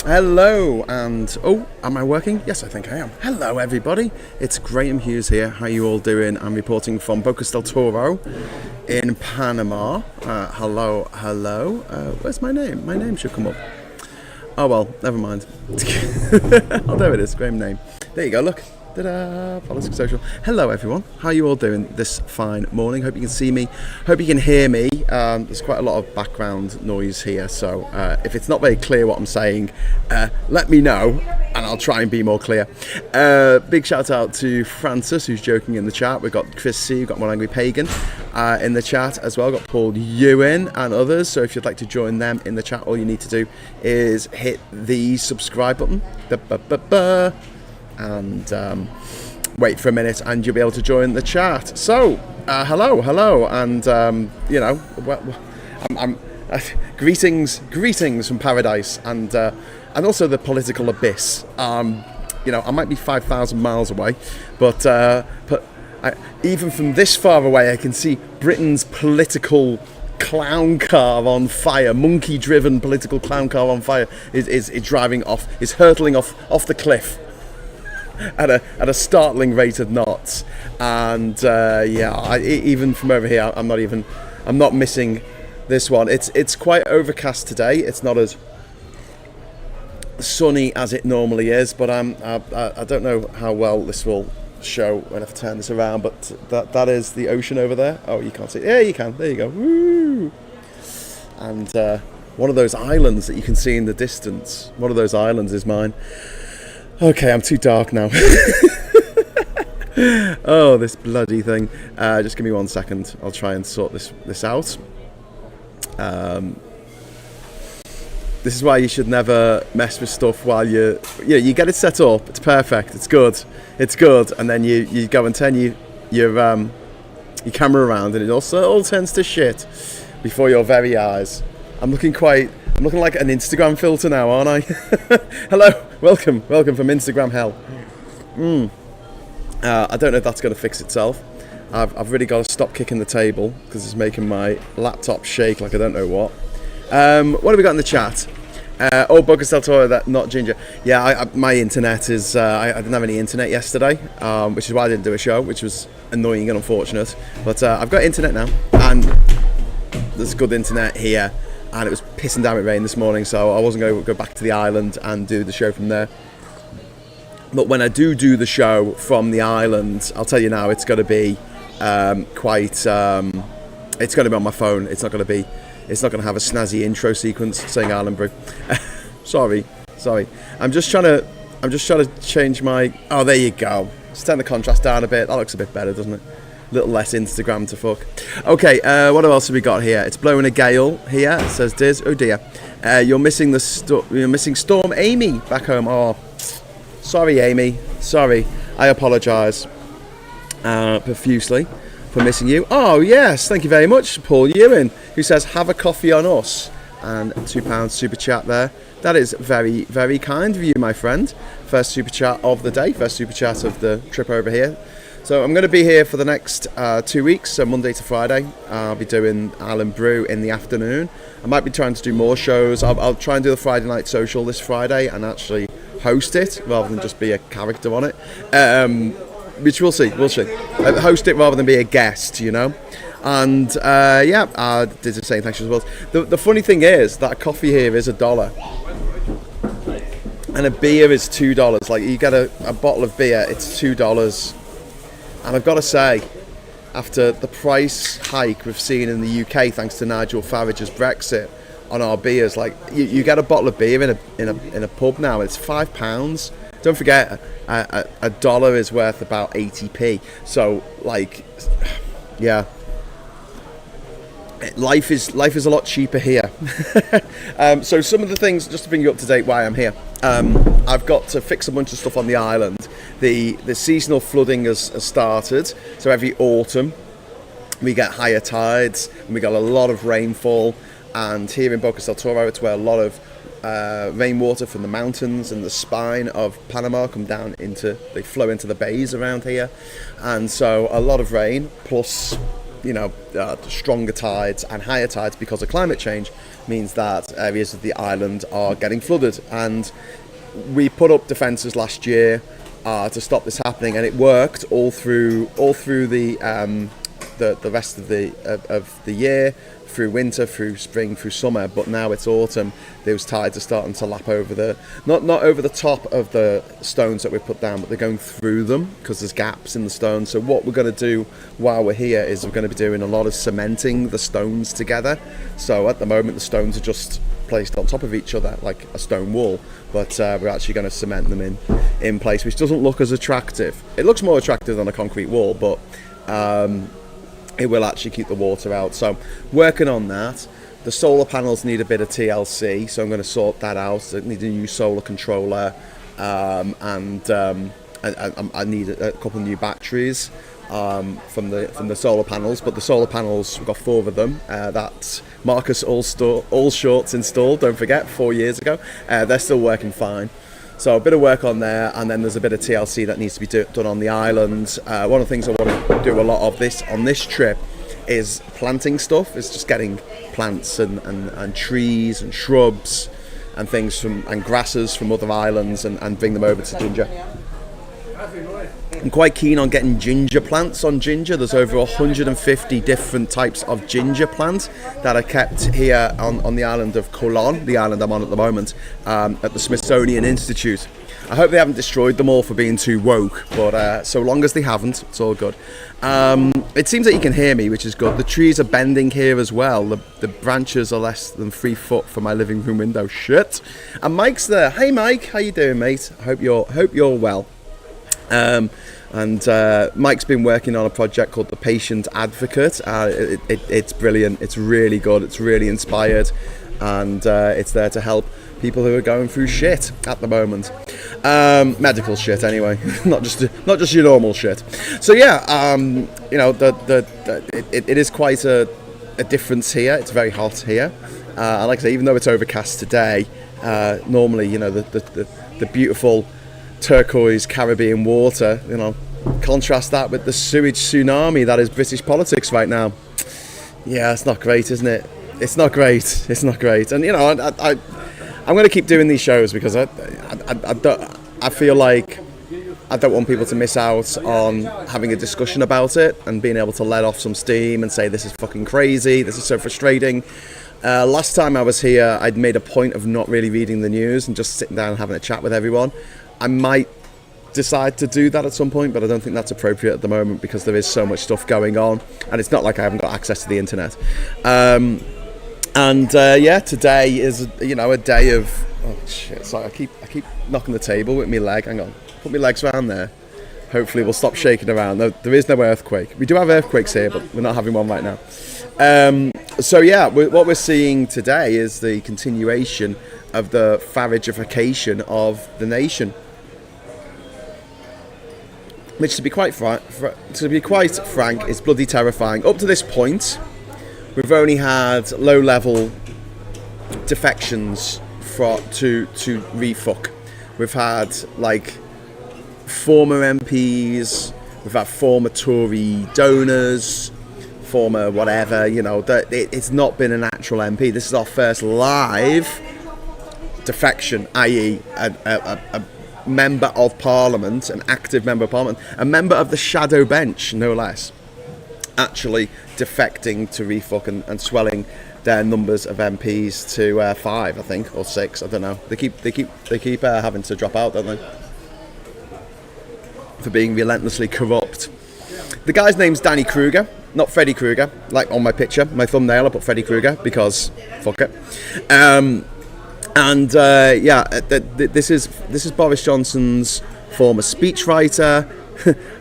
Hello, and am I working? Yes, I think I am. Hello, everybody. It's Graham Hughes here. How you all doing? I'm reporting from Bocas del Toro in Panama. Hello. Where's my name? My name should come up. Oh well, never mind. Oh, there it is. Graham name. There you go. Look. Ta-da! Politics Social. Hello, everyone. How are you all doing this fine morning? Hope you can see me. Hope you can hear me. There's quite a lot of background noise here, so if it's not very clear what I'm saying, let me know, and I'll try and be more clear. Big shout out to Francis, who's joking in the chat. We've got Chris C, we've got One Angry Pagan in the chat as well. We've got Paul Ewan and others. So if you'd like to join them in the chat, all you need to do is hit the subscribe button. And wait for a minute and you'll be able to join the chat. So hello, and I'm greetings from paradise and also the political abyss. I might be 5,000 miles away, but even from this far away I can see Britain's political clown car on fire. Monkey driven political clown car on fire is driving off, is hurtling off the cliff at a startling rate of knots, and even from over here, I'm not missing this one. It's quite overcast today. It's not as sunny as it normally is, but I don't know how well this will show when I turn this around. But that is the ocean over there. Oh, you can't see it. Yeah, you can. There you go. Woo! And one of those islands that you can see in the distance. One of those islands is mine. Okay, I'm too dark now. Oh, this bloody thing. Just give me 1 second. I'll try and sort this out. This is why you should never mess with stuff while you get it set up. It's perfect. It's good. And then you go and turn your camera around, and it all turns to shit before your very eyes. I'm looking like an Instagram filter now, aren't I? Hello, welcome from Instagram hell. I don't know if that's going to fix itself. I've really got to stop kicking the table because it's making my laptop shake like I don't know what. What have we got in the chat? Bocas del Toro, that not ginger. Yeah, my internet is. I didn't have any internet yesterday, which is why I didn't do a show, which was annoying and unfortunate. But I've got internet now, and there's good internet here. And it was pissing down with rain this morning, so I wasn't going to go back to the island and do the show from there. But when I do the show from the island, I'll tell you now, it's going to be it's going to be on my phone. It's not going to have a snazzy intro sequence saying Island Brew. Sorry. I'm just trying to change my. Oh, there you go. Just turn the contrast down a bit. That looks a bit better, doesn't it? A little less Instagram to fuck. Okay, what else have we got here? It's blowing a gale here, says Diz. Oh dear. You're missing Storm Amy back home. Oh, sorry, Amy. Sorry. I apologise profusely for missing you. Oh yes, thank you very much, Paul Ewan, who says have a coffee on us, and £2 super chat there. That is very, very kind of you, my friend. First super chat of the day. First super chat of the trip over here. So I'm going to be here for the next 2 weeks, so Monday to Friday. I'll be doing Island Brew in the afternoon. I might be trying to do more shows. I'll try and do the Friday night social this Friday and actually host it rather than just be a character on it. Which we'll see. Host it rather than be a guest, And I did the same thanks as well. The funny thing is that a coffee here is $1. And a beer is $2. Like you get a bottle of beer, it's $2. And I've got to say, after the price hike we've seen in the UK, thanks to Nigel Farage's Brexit on our beers, like you get a bottle of beer in a pub now, it's £5. Don't forget, a dollar is worth about 80p. So, yeah, life is a lot cheaper here. So some of the things, just to bring you up to date, why I'm here. I've got to fix a bunch of stuff on the island. The seasonal flooding has started, so every autumn we get higher tides and we get a lot of rainfall, and here in Bocas del Toro it's where a lot of rainwater from the mountains and the spine of Panama they flow into the bays around here, and so a lot of rain plus stronger tides and higher tides because of climate change means that areas of the island are getting flooded. And we put up defences last year to stop this happening, and it worked all through the rest of the year, through winter, through spring, through summer. But now it's autumn, those tides are starting to lap over not over the top of the stones that we've put down, but they're going through them because there's gaps in the stones. So what we're going to do while we're here is we're going to be doing a lot of cementing the stones together. So at the moment the stones are just placed on top of each other like a stone wall, but we're actually going to cement them in place, which doesn't look as attractive. It looks more attractive than a concrete wall, but it will actually keep the water out. So working on that. The solar panels need a bit of TLC, so I'm going to sort that out. I need a new solar controller, and I need a couple of new batteries from the solar panels. But the solar panels, we've got 4 of them. That's Marcus Allshort's installed, don't forget, 4 years ago. They're still working fine. So a bit of work on there, and then there's a bit of TLC that needs to be done on the island. One of the things I want to do a lot of on this trip is planting stuff. It's just getting plants and trees and shrubs and things and grasses from other islands and bring them over to Ginger. I'm quite keen on getting ginger plants on Ginger. There's over 150 different types of ginger plants that are kept here on the island of Colon, the island I'm on at the moment, at the Smithsonian Institute. I hope they haven't destroyed them all for being too woke, but so long as they haven't, it's all good. It seems that you can hear me, which is good. The trees are bending here as well. The branches are less than 3 foot from my living room window. Shit. And Mike's there. Hey Mike, how you doing, mate? I hope you're well. Mike's been working on a project called The Patient Advocate. It's brilliant. It's really good. It's really inspired, and it's there to help people who are going through shit at the moment. Medical shit, anyway, not just your normal shit. So yeah, it is quite a difference here. It's very hot here. And like I say, even though it's overcast today, normally, the beautiful turquoise Caribbean water, contrast that with the sewage tsunami that is British politics right now. Yeah, it's not great, isn't it? It's not great. And I'm going to keep doing these shows because I feel like I don't want people to miss out on having a discussion about it and being able to let off some steam and say, this is fucking crazy, this is so frustrating. Last time I was here, I'd made a point of not really reading the news and just sitting down and having a chat with everyone. I might decide to do that at some point, but I don't think that's appropriate at the moment because there is so much stuff going on, and it's not like I haven't got access to the internet. Today is a day of sorry, I keep knocking the table with my leg. Hang on, put my legs around there. Hopefully we'll stop shaking around. No, there is no earthquake. We do have earthquakes here, but we're not having one right now. What we're seeing today is the continuation of the Faragification of the nation, which, to be quite frank, is bloody terrifying. Up to this point, we've only had low-level defections to RefUK. We've had former MPs, we've had former Tory donors, former whatever. It's not been an actual MP. This is our first live defection, i.e. a member of Parliament, an active member of Parliament, a member of the shadow bench, no less, actually defecting to RefUK and swelling their numbers of MPs to 5, I think, or 6. I don't know. They keep having to drop out, don't they? For being relentlessly corrupt. The guy's name's Danny Kruger, not Freddy Krueger. Like on my picture, my thumbnail, I put Freddy Krueger because fuck it. This is Boris Johnson's former speechwriter.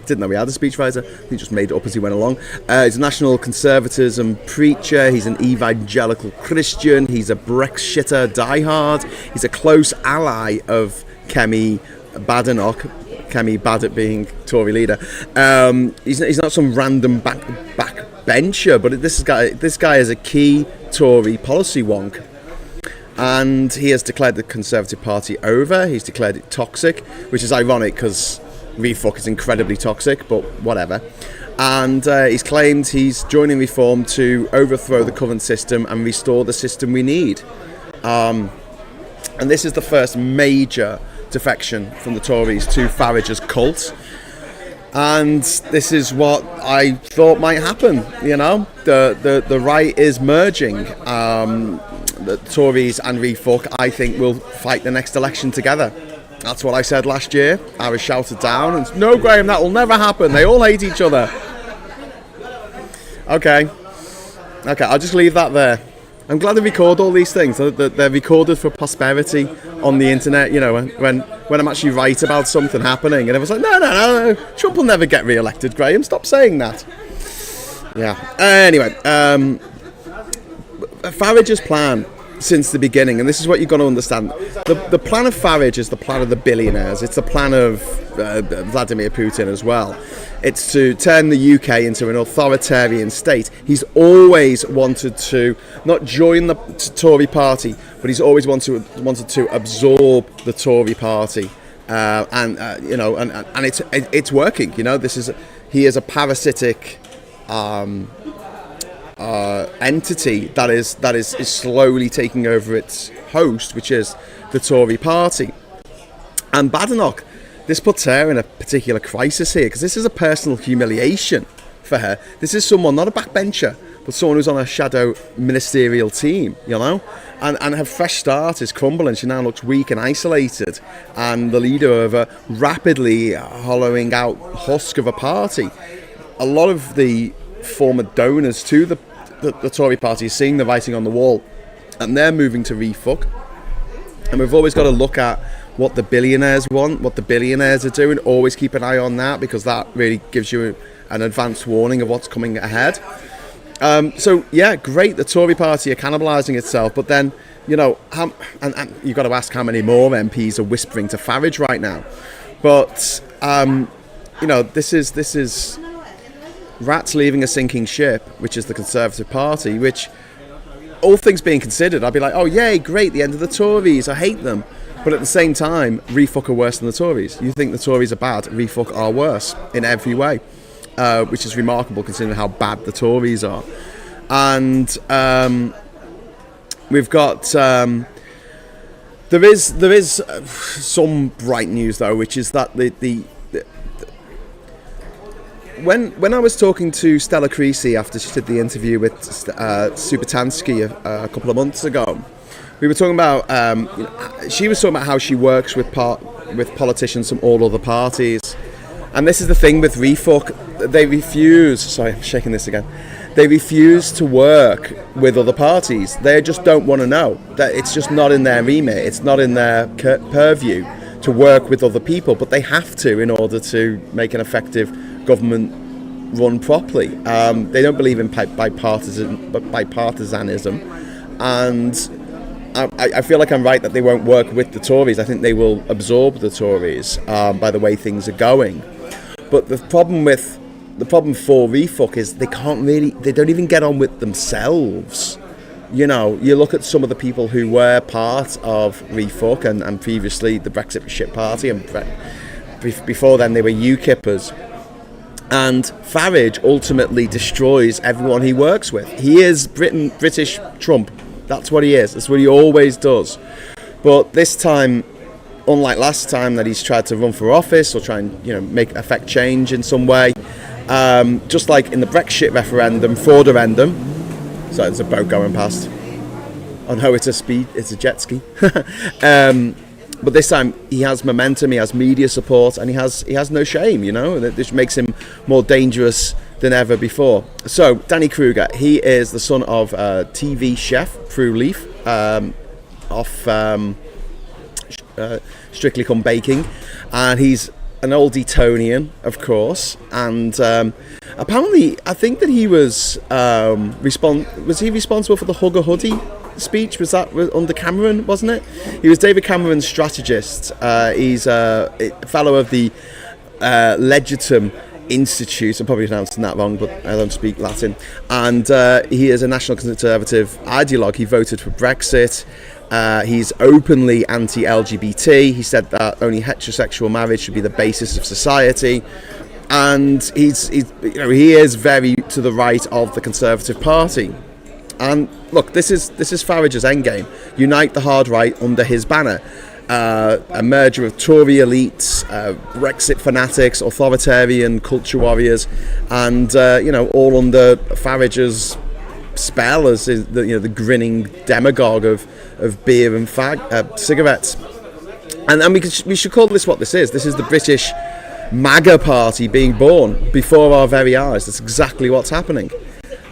Didn't know he had a speechwriter. He just made it up as he went along. He's a national conservatism preacher. He's an evangelical Christian. He's a Brexiteer diehard. He's a close ally of Kemi Badenoch. Kemi Badenoch being Tory leader. He's not some random backbencher, but this guy is a key Tory policy wonk. And he has declared the Conservative Party over. He's declared it toxic, which is ironic because RefUK is incredibly toxic, but whatever. And he's claimed he's joining Reform to overthrow the current system and restore the system we need. And this is the first major defection from the Tories to Farage's cult. And this is what I thought might happen, you know. The right is merging. The Tories and RefUK, I think, will fight the next election together. That's what I said last year. I was shouted down, and no, Graham, that will never happen. They all hate each other. Okay, I'll just leave that there. I'm glad they record all these things. They're recorded for prosperity on the internet, you know, when I'm actually right about something happening. And everyone's like, no, Trump will never get re-elected, Graham. Stop saying that. Yeah. Anyway, Farage's plan since the beginning, and this is what you've got to understand. The plan of Farage is the plan of the billionaires. It's the plan of Vladimir Putin as well. It's to turn the UK into an authoritarian state. He's always wanted to not join the Tory party, but he's always wanted to absorb the Tory party, and it's working. You know, he is a parasitic entity that is slowly taking over its host, which is the Tory party. And Badenoch, this puts her in a particular crisis here, because this is a personal humiliation for her. This is someone, not a backbencher, but someone who's on a shadow ministerial team, you know? And her fresh start is crumbling. She now looks weak and isolated, and the leader of a rapidly hollowing out husk of a party. A lot of the former donors to the Tory party are seeing the writing on the wall, and they're moving to RefUK. And we've always got to look at what the billionaires want, what the billionaires are doing. Always keep an eye on that, because that really gives you an advance warning of what's coming ahead. So yeah, great, the Tory party are cannibalising itself, but then, you know, and you've got to ask how many more MPs are whispering to Farage right now. But you know, this is rats leaving a sinking ship, which is the Conservative Party, which, all things being considered, I'd be like, oh yay, great, the end of the Tories, I hate them. But at the same time, RefUK are worse than the Tories. You think the Tories are bad, RefUK are worse in every way, which is remarkable considering how bad the Tories are. And we've got there is some bright news though, which is that when I was talking to Stella Creasy after she did the interview with Supetansky a couple of months ago, we were talking about, she was talking about how she works with politicians from all other parties. And this is the thing with RefUK, they refuse, sorry, I'm shaking this again, they refuse to work with other parties. They just don't want to know. That it's just not in their remit, it's not in their purview to work with other people, but they have to in order to make an effective government run properly. They don't believe in bipartisanism, and I feel like I'm right that they won't work with the Tories. I think they will absorb the Tories by the way things are going. But the problem for RefUK is they don't even get on with themselves. You know, you look at some of the people who were part of RefUK and previously the Brexiteer party, and before then they were UKIPers. And Farage ultimately destroys everyone he works with. He is British Trump. That's what he is. That's what he always does. But this time, unlike last time that he's tried to run for office or try and, you know, affect change in some way, just like in the Brexit referendum, fraudurendum. So there's a boat going past. Oh no, it's a jet ski. But this time he has momentum, he has media support, and he has no shame, you know. This makes him more dangerous than ever before. So Danny Kruger, he is the son of TV chef Prue Leaf, off Strictly Come Baking, and he's an Old Etonian, of course, and apparently I think that he was responsible for the Hugger Hoodie speech? Was that under Cameron, wasn't it? He was David Cameron's strategist. He's a fellow of the Legitim Institute. I'm probably pronouncing that wrong, but I don't speak Latin. And he is a national conservative ideologue. He voted for Brexit. He's openly anti-LGBT. He said that only heterosexual marriage should be the basis of society. and he is very to the right of the Conservative Party. And look, this is Farage's endgame: unite the hard right under his banner. A merger of Tory elites, Brexit fanatics, authoritarian culture warriors, and all under Farage's spell as the grinning demagogue of beer and cigarettes. And we should call this what this is. This is the British MAGA party being born before our very eyes. That's exactly what's happening.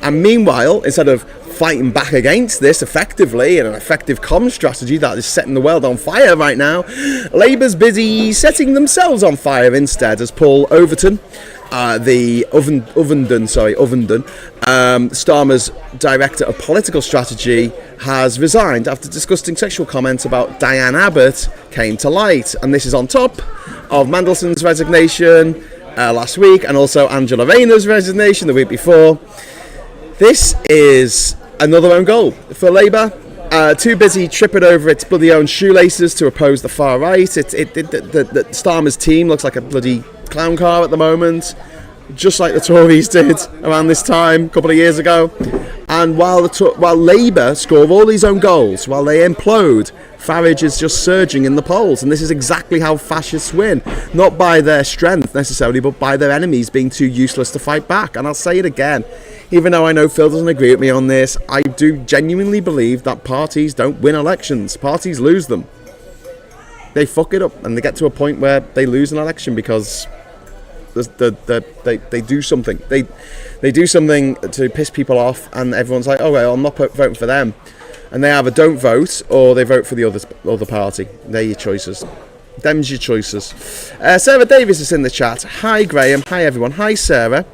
And meanwhile, instead of fighting back against this effectively in an effective comm strategy that is setting the world on fire right now, Labour's busy setting themselves on fire instead, as Paul Overton, Ovenden, Starmer's director of political strategy, has resigned after disgusting sexual comments about Diane Abbott came to light. And this is on top of Mandelson's resignation last week, and also Angela Rayner's resignation the week before. This is another own goal for Labour. Too busy tripping over its bloody own shoelaces to oppose the far right. The Starmer's team looks like a bloody clown car at the moment, just like the Tories did around this time a couple of years ago. And while Labour score all these own goals, while they implode, Farage is just surging in the polls. And this is exactly how fascists win. Not by their strength necessarily, but by their enemies being too useless to fight back. And I'll say it again, even though I know Phil doesn't agree with me on this, I do genuinely believe that parties don't win elections. Parties lose them. They fuck it up, and they get to a point where they lose an election because they do something. They do something to piss people off, and everyone's like, oh, well, I'm not voting for them. And they either don't vote or they vote for the other party. They're your choices. Them's your choices. Sarah Davis is in the chat. Hi, Graham. Hi, everyone. Hi, Sarah.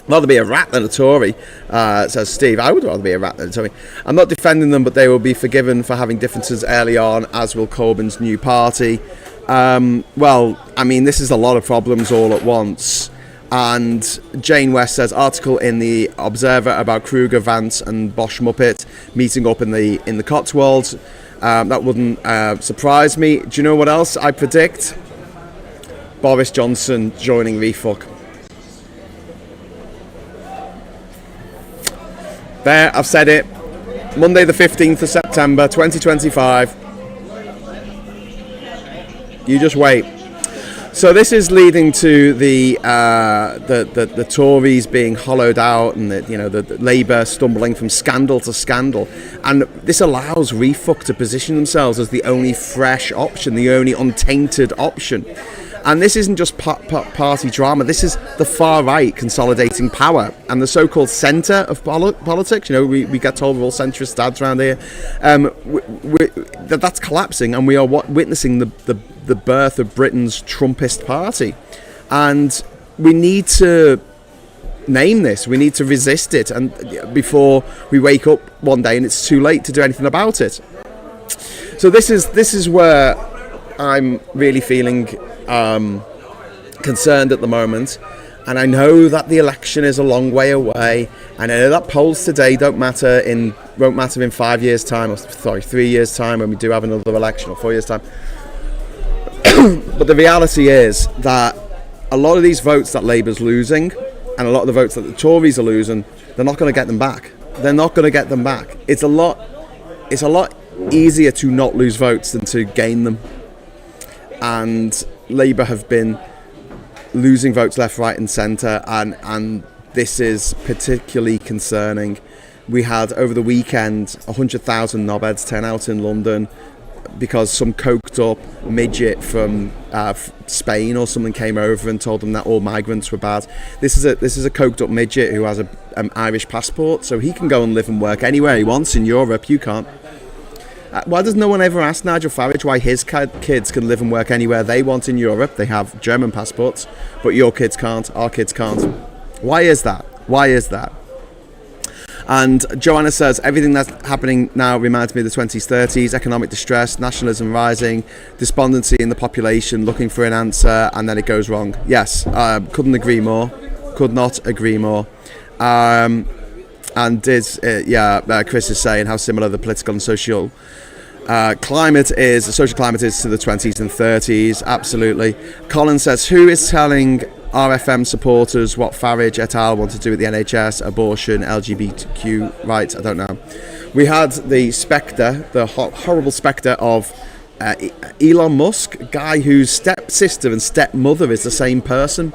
Rather be a rat than a Tory, says Steve. I would rather be a rat than a Tory. I'm not defending them, but they will be forgiven for having differences early on, as will Corbyn's new party. This is a lot of problems all at once. And Jane West says, article in the Observer about Kruger, Vance and Bosch Muppet meeting up in the Cotswolds. That wouldn't surprise me. Do you know what else I predict? Boris Johnson joining RefUK. There, I've said it. Monday the 15th of September 2025. You just wait. So this is leading to the Tories being hollowed out, and the Labour stumbling from scandal to scandal, and this allows RefUK to position themselves as the only fresh option, the only untainted option. And this isn't just party drama. This is the far right consolidating power, and the so-called centre of politics. We get told we're all centrist dads around here. That's collapsing, and we are witnessing the birth of Britain's Trumpist party. And we need to name this. We need to resist it, and before we wake up one day and it's too late to do anything about it. So this is where I'm really feeling concerned at the moment, and I know that the election is a long way away, and I know that polls today won't matter in 5 years' time, 3 years' time when we do have another election, or 4 years' time. But the reality is that a lot of these votes that Labour's losing, and a lot of the votes that the Tories are losing, they're not going to get them back. They're not going to get them back. It's a lot easier to not lose votes than to gain them. And Labour have been losing votes left, right and centre, and this is particularly concerning. We had over the weekend 100,000 knobheads turn out in London because some coked up midget from Spain or something came over and told them that all migrants were bad. This is a coked up midget who has an Irish passport, so he can go and live and work anywhere he wants in Europe. You can't. Why does no one ever ask Nigel Farage why his kids can live and work anywhere they want in Europe? They have German passports, but your kids can't, our kids can't. Why is that? And Joanna says, everything that's happening now reminds me of the 20s, 30s, economic distress, nationalism rising, despondency in the population looking for an answer, and then it goes wrong. Yes, couldn't agree more. Could not agree more. Chris is saying how similar the political and social climate is to the 20s and 30s. Absolutely. Colin says, who is telling RFM supporters what Farage et al. Want to do with the NHS, abortion, LGBTQ rights, I don't know. We had the spectre, the horrible spectre of Elon Musk, a guy whose stepsister and stepmother is the same person.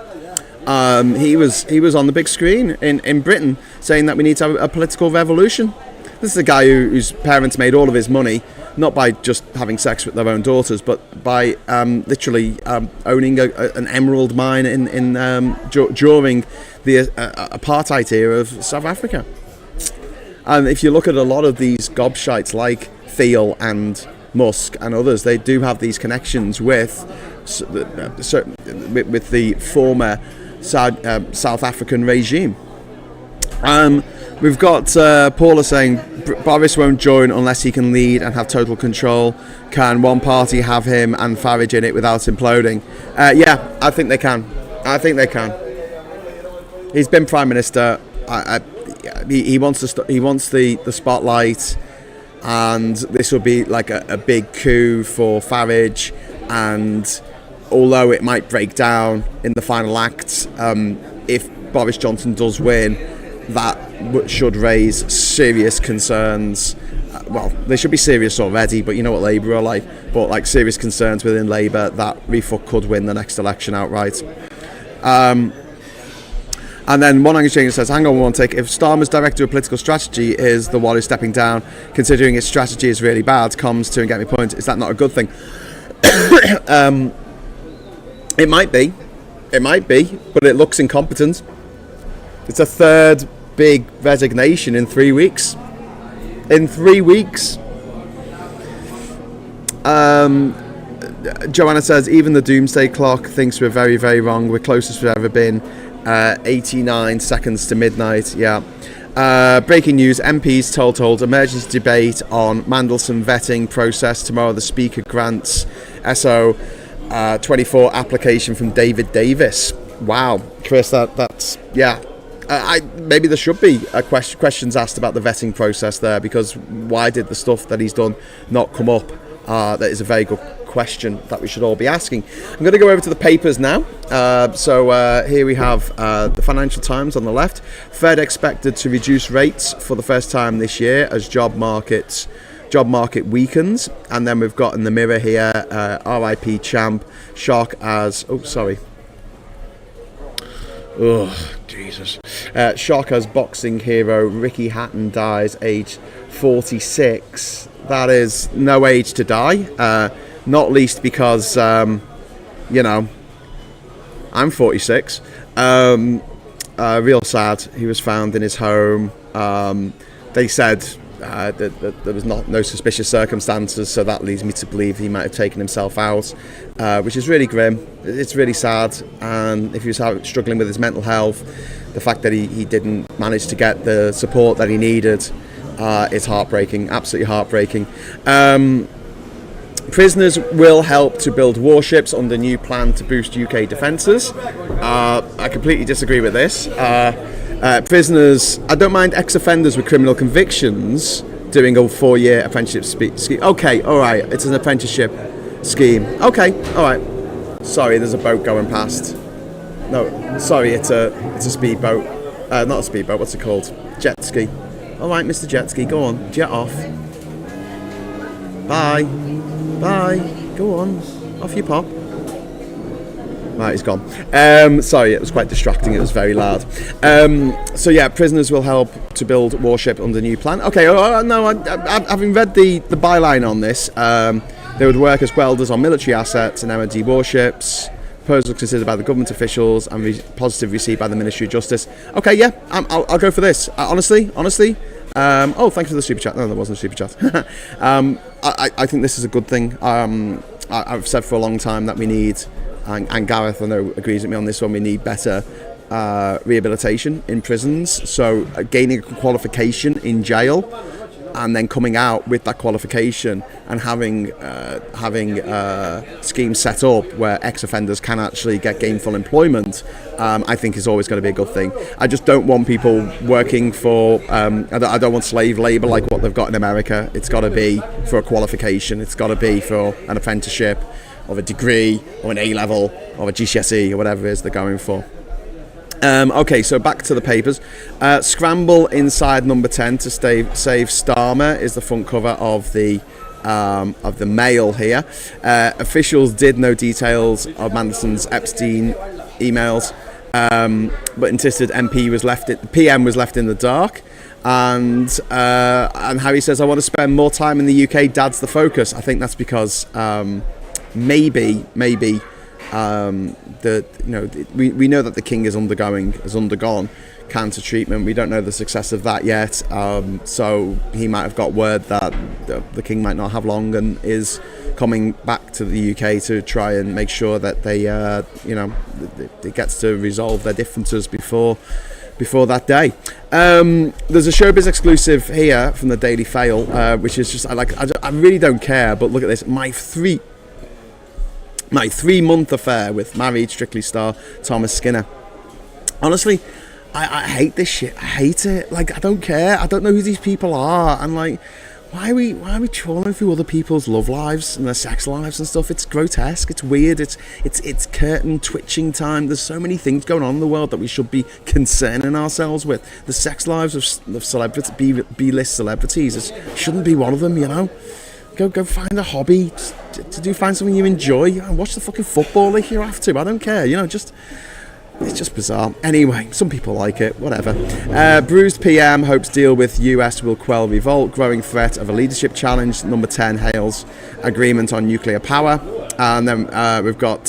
He was on the big screen in Britain saying that we need to have a political revolution. This is a guy whose parents made all of his money, not by just having sex with their own daughters, but by literally owning an emerald mine during the apartheid era of South Africa. And if you look at a lot of these gobshites like Thiel and Musk and others, they do have these connections with the former South African regime. We've got Paula saying Boris won't join unless he can lead and have total control. Can one party have him and Farage in it without imploding? Yeah, I think they can. He's been Prime Minister. He wants the spotlight, and this will be like a big coup for Farage. And although it might break down in the final act, if Boris Johnson does win, that should raise serious concerns. Well, they should be serious already, but you know what Labour are like. But like serious concerns within Labour that RefUK could win the next election outright. And then one exchange says, hang on one take, if Starmer's director of political strategy is the one who's stepping down, considering his strategy is really bad, comms to and get me point, is that not a good thing? It might be, but it looks incompetent. It's a third big resignation in 3 weeks. Joanna says, even the doomsday clock thinks we're very, very wrong. We're closest we've ever been. 89 seconds to midnight. Yeah. Breaking news, MPs told to hold emergency debate on Mandelson vetting process tomorrow. The Speaker grants SO 24 application from David Davis. Wow, Chris, that's yeah. Maybe there should be questions asked about the vetting process there, because why did the stuff that he's done not come up? That is a very good question that we should all be asking. I'm going to go over to the papers now. So here we have the Financial Times on the left. Fed expected to reduce rates for the first time this year as job market weakens. And then we've got in the Mirror here, RIP champ, shock as... Oh, sorry. Oh, Jesus. Shock as boxing hero Ricky Hatton dies aged 46. That is no age to die. Not least because, you know, I'm 46. Real sad. He was found in his home. They said that there was no suspicious circumstances, so that leads me to believe he might have taken himself out, which is really grim. It's really sad. And if he was struggling with his mental health, the fact that he didn't manage to get the support that he needed, is heartbreaking, absolutely heartbreaking. Prisoners will help to build warships under new plan to boost UK defences. I completely disagree with this. Prisoners, I don't mind ex-offenders with criminal convictions doing a 4-year apprenticeship scheme. Okay, all right, it's an apprenticeship scheme. Okay, all right. Sorry, there's a boat going past. No, sorry, it's a speedboat. Not a speedboat. What's it called? Jet ski. All right, Mr. Jet ski, go on, jet off. Bye. Bye. Go on. Off you pop. Right, he's gone. Sorry, it was quite distracting. It was very loud. So yeah, prisoners will help to build warship under new plan. Okay, no, having read the byline on this, they would work as welders on military assets and MOD warships. Proposal considered by the government officials and positive received by the Ministry of Justice. Okay, yeah, I'll go for this. Honestly. Oh, thanks for the super chat. No, there wasn't a super chat. I think this is a good thing. I've said for a long time that we need, and Gareth, I know, agrees with me on this one, we need better rehabilitation in prisons. So gaining a qualification in jail and then coming out with that qualification and having schemes set up where ex-offenders can actually get gainful employment, I think is always going to be a good thing. I just don't want people working for, I don't want slave labour like what they've got in America. It's got to be for a qualification. It's got to be for an apprenticeship. of a degree, or an A-level, or a GCSE, or whatever it is they're going for. Okay, so back to the papers. Scramble inside number 10 to save Starmer is the front cover of the Mail here. Officials did know details of Manderson's Epstein emails, but insisted PM was left in the dark. And Harry says, I want to spend more time in the UK. Dad's the focus. I think that's because maybe we know that the king has undergone cancer treatment. We don't know the success of that yet, so he might have got word that the king might not have long and is coming back to the UK to try and make sure that they it gets to resolve their differences before that day. There's a Showbiz exclusive here from the Daily Fail, which is just I really don't care, but look at this. My 3-month affair with married Strictly star Thomas Skinner. Honestly, I hate this shit. I hate it. I don't care. I don't know who these people are. And why are we trawling through other people's love lives and their sex lives and stuff? It's grotesque. It's weird. It's curtain twitching time. There's so many things going on in the world that we should be concerning ourselves with. The sex lives of celebrities, B-list celebrities, shouldn't be one of them. Go find a hobby. Find something you enjoy. Watch the fucking football if you have to. I don't care. It's just bizarre. Anyway, some people like it. Whatever. Bruised PM hopes deal with US will quell revolt. Growing threat of a leadership challenge. Number 10 hails agreement on nuclear power. And then we've got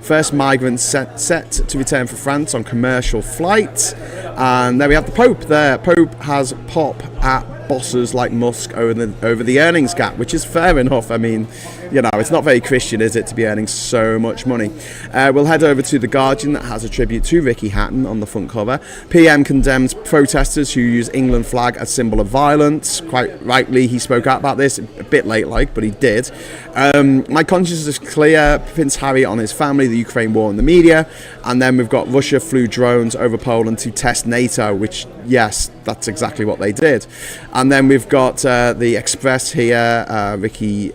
first migrants set to return for France on commercial flight. And then we have the Pope there. Pope has pop at bosses like Musk over the earnings gap, which is fair enough. I mean, it's not very Christian, is it, to be earning so much money? We'll head over to The Guardian that has a tribute to Ricky Hatton on the front cover. PM condemns protesters who use England flag as symbol of violence. Quite rightly, he spoke out about this, a bit late but he did. My conscience is clear. Prince Harry on his family, the Ukraine war and the media. And then we've got Russia flew drones over Poland to test NATO, which, yes, that's exactly what they did. And then we've got the Express here, Ricky...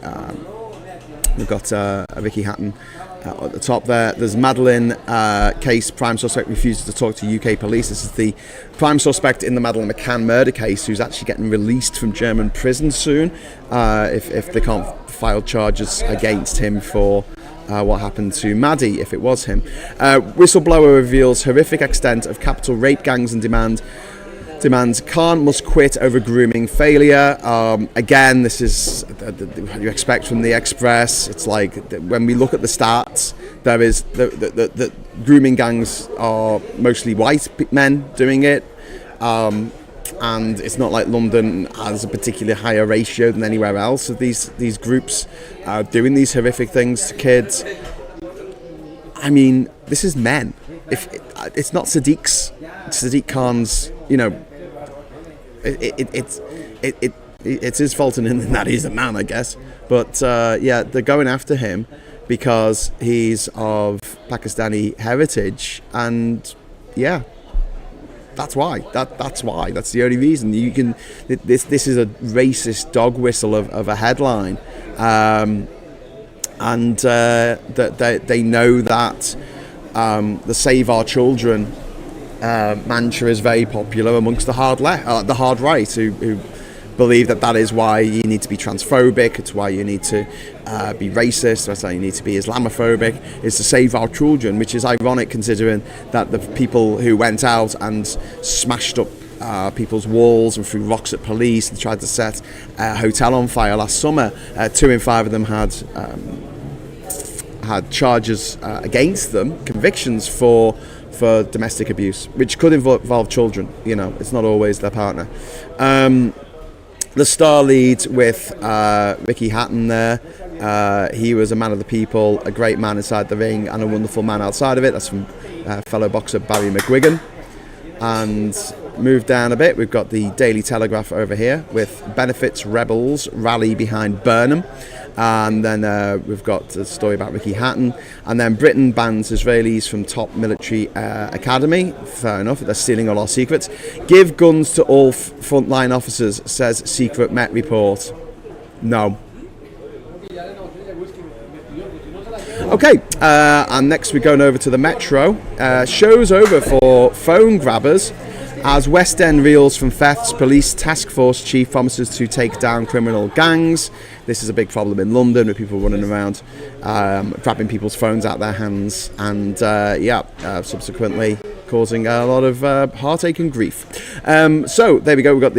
We've got Ricky Hatton at the top there. There's Madeleine case. Prime suspect refuses to talk to UK police. This is the prime suspect in the Madeleine McCann murder case, who's actually getting released from German prison soon if they can't file charges against him for what happened to Maddie, if it was him. Whistleblower reveals horrific extent of capital rape gangs and demands Khan must quit over grooming failure. Again, this is what you expect from the Express. It's like when we look at the stats, there is the grooming gangs are mostly white men doing it, and it's not like London has a particularly higher ratio than anywhere else of these groups doing these horrific things to kids. I mean, this is men. If it's not Sadiq Khan's, it's his fault in that he's a man, I guess. But they're going after him because he's of Pakistani heritage, and that's why. That's why. That's the only reason. You can. This is a racist dog whistle of a headline, and that they know that the Save Our Children mantra is very popular amongst the hard right, who believe that is why you need to be transphobic, it's why you need to be racist, that's why you need to be Islamophobic, is to save our children, which is ironic considering that the people who went out and smashed up people's walls and threw rocks at police and tried to set a hotel on fire last summer, 2 in 5 of them had charges against them, convictions for domestic abuse, which could involve children. It's not always their partner. The Star leads with Ricky Hatton there. He was a man of the people, a great man inside the ring and a wonderful man outside of it. That's from fellow boxer Barry McGuigan. And move down a bit, we've got the Daily Telegraph over here with benefits rebels rally behind Burnham. And then we've got a story about Ricky Hatton. And then Britain bans Israelis from top military academy. Fair enough, they're stealing all our secrets. Give guns to all frontline officers, says secret Met report. No. Okay, and next we're going over to the Metro. Show's over for phone grabbers as West End reels from thefts. Police task force chief promises to take down criminal gangs. This is a big problem in London with people running around grabbing people's phones out their hands and subsequently causing a lot of heartache and grief. So there we go. We've got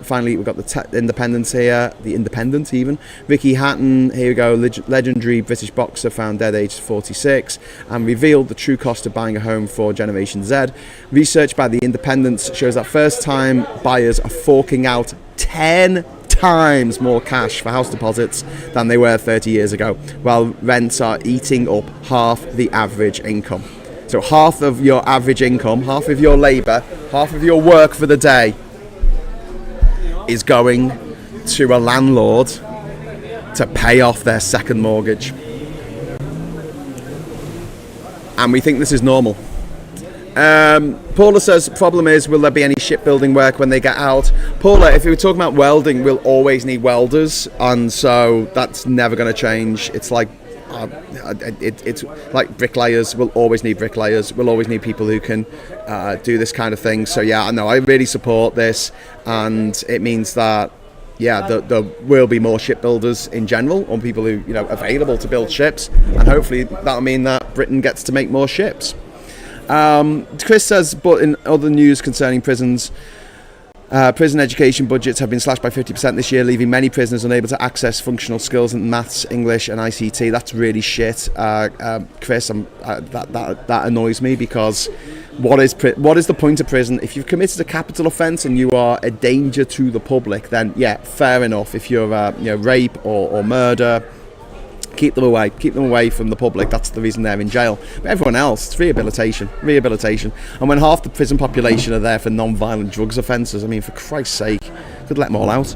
finally we've got the Independence here, the Independent even. Ricky Hatton, here we go, legendary British boxer found dead aged 46 and revealed the true cost of buying a home for Generation Z. Research by the Independent shows that first time buyers are forking out 10 times more cash for house deposits than they were 30 years ago, while rents are eating up half the average income. So half of your average income, half of your labour, half of your work for the day is going to a landlord to pay off their second mortgage. And we think this is normal. Paula says, problem is, will there be any shipbuilding work when they get out? Paula, if we were talking about welding, we'll always need welders, and so that's never going to change. It's like it's like bricklayers. We'll always need bricklayers. We'll always need people who can do this kind of thing. So yeah, I know, I really support this, and it means that there will be more shipbuilders in general, or people who available to build ships, and hopefully that'll mean that Britain gets to make more ships. Chris says, but in other news concerning prisons, prison education budgets have been slashed by 50% this year, leaving many prisoners unable to access functional skills in maths, English and ICT. That's really shit, Chris. That annoys me, because what is the point of prison? If you've committed a capital offence and you are a danger to the public, then yeah, fair enough. If you're rape or murder, keep them away from the public. That's the reason they're in jail. But everyone else, it's rehabilitation. And when half the prison population are there for non-violent drugs offences, I mean, for Christ's sake, could let them all out.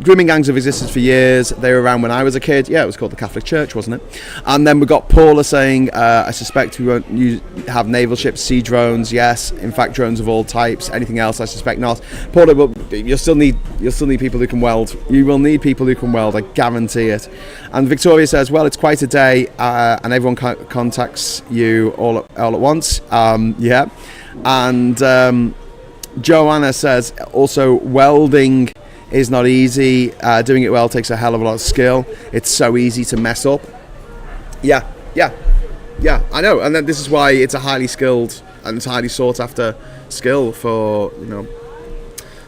Grooming gangs have existed for years. They were around when I was a kid. Yeah, it was called the Catholic Church, wasn't it? And then we got Paula saying, I suspect we won't have naval ships, sea drones. Yes, in fact, drones of all types. Anything else? I suspect not. Paula, you'll still need people who can weld. You will need people who can weld. I guarantee it. And Victoria says, well, it's quite a day, and everyone contacts you all at once. Yeah, and. Joanna says also, welding is not easy. Doing it well takes a hell of a lot of skill. It's so easy to mess up. Yeah, I know. And then this is why it's a highly skilled and highly sought after skill for,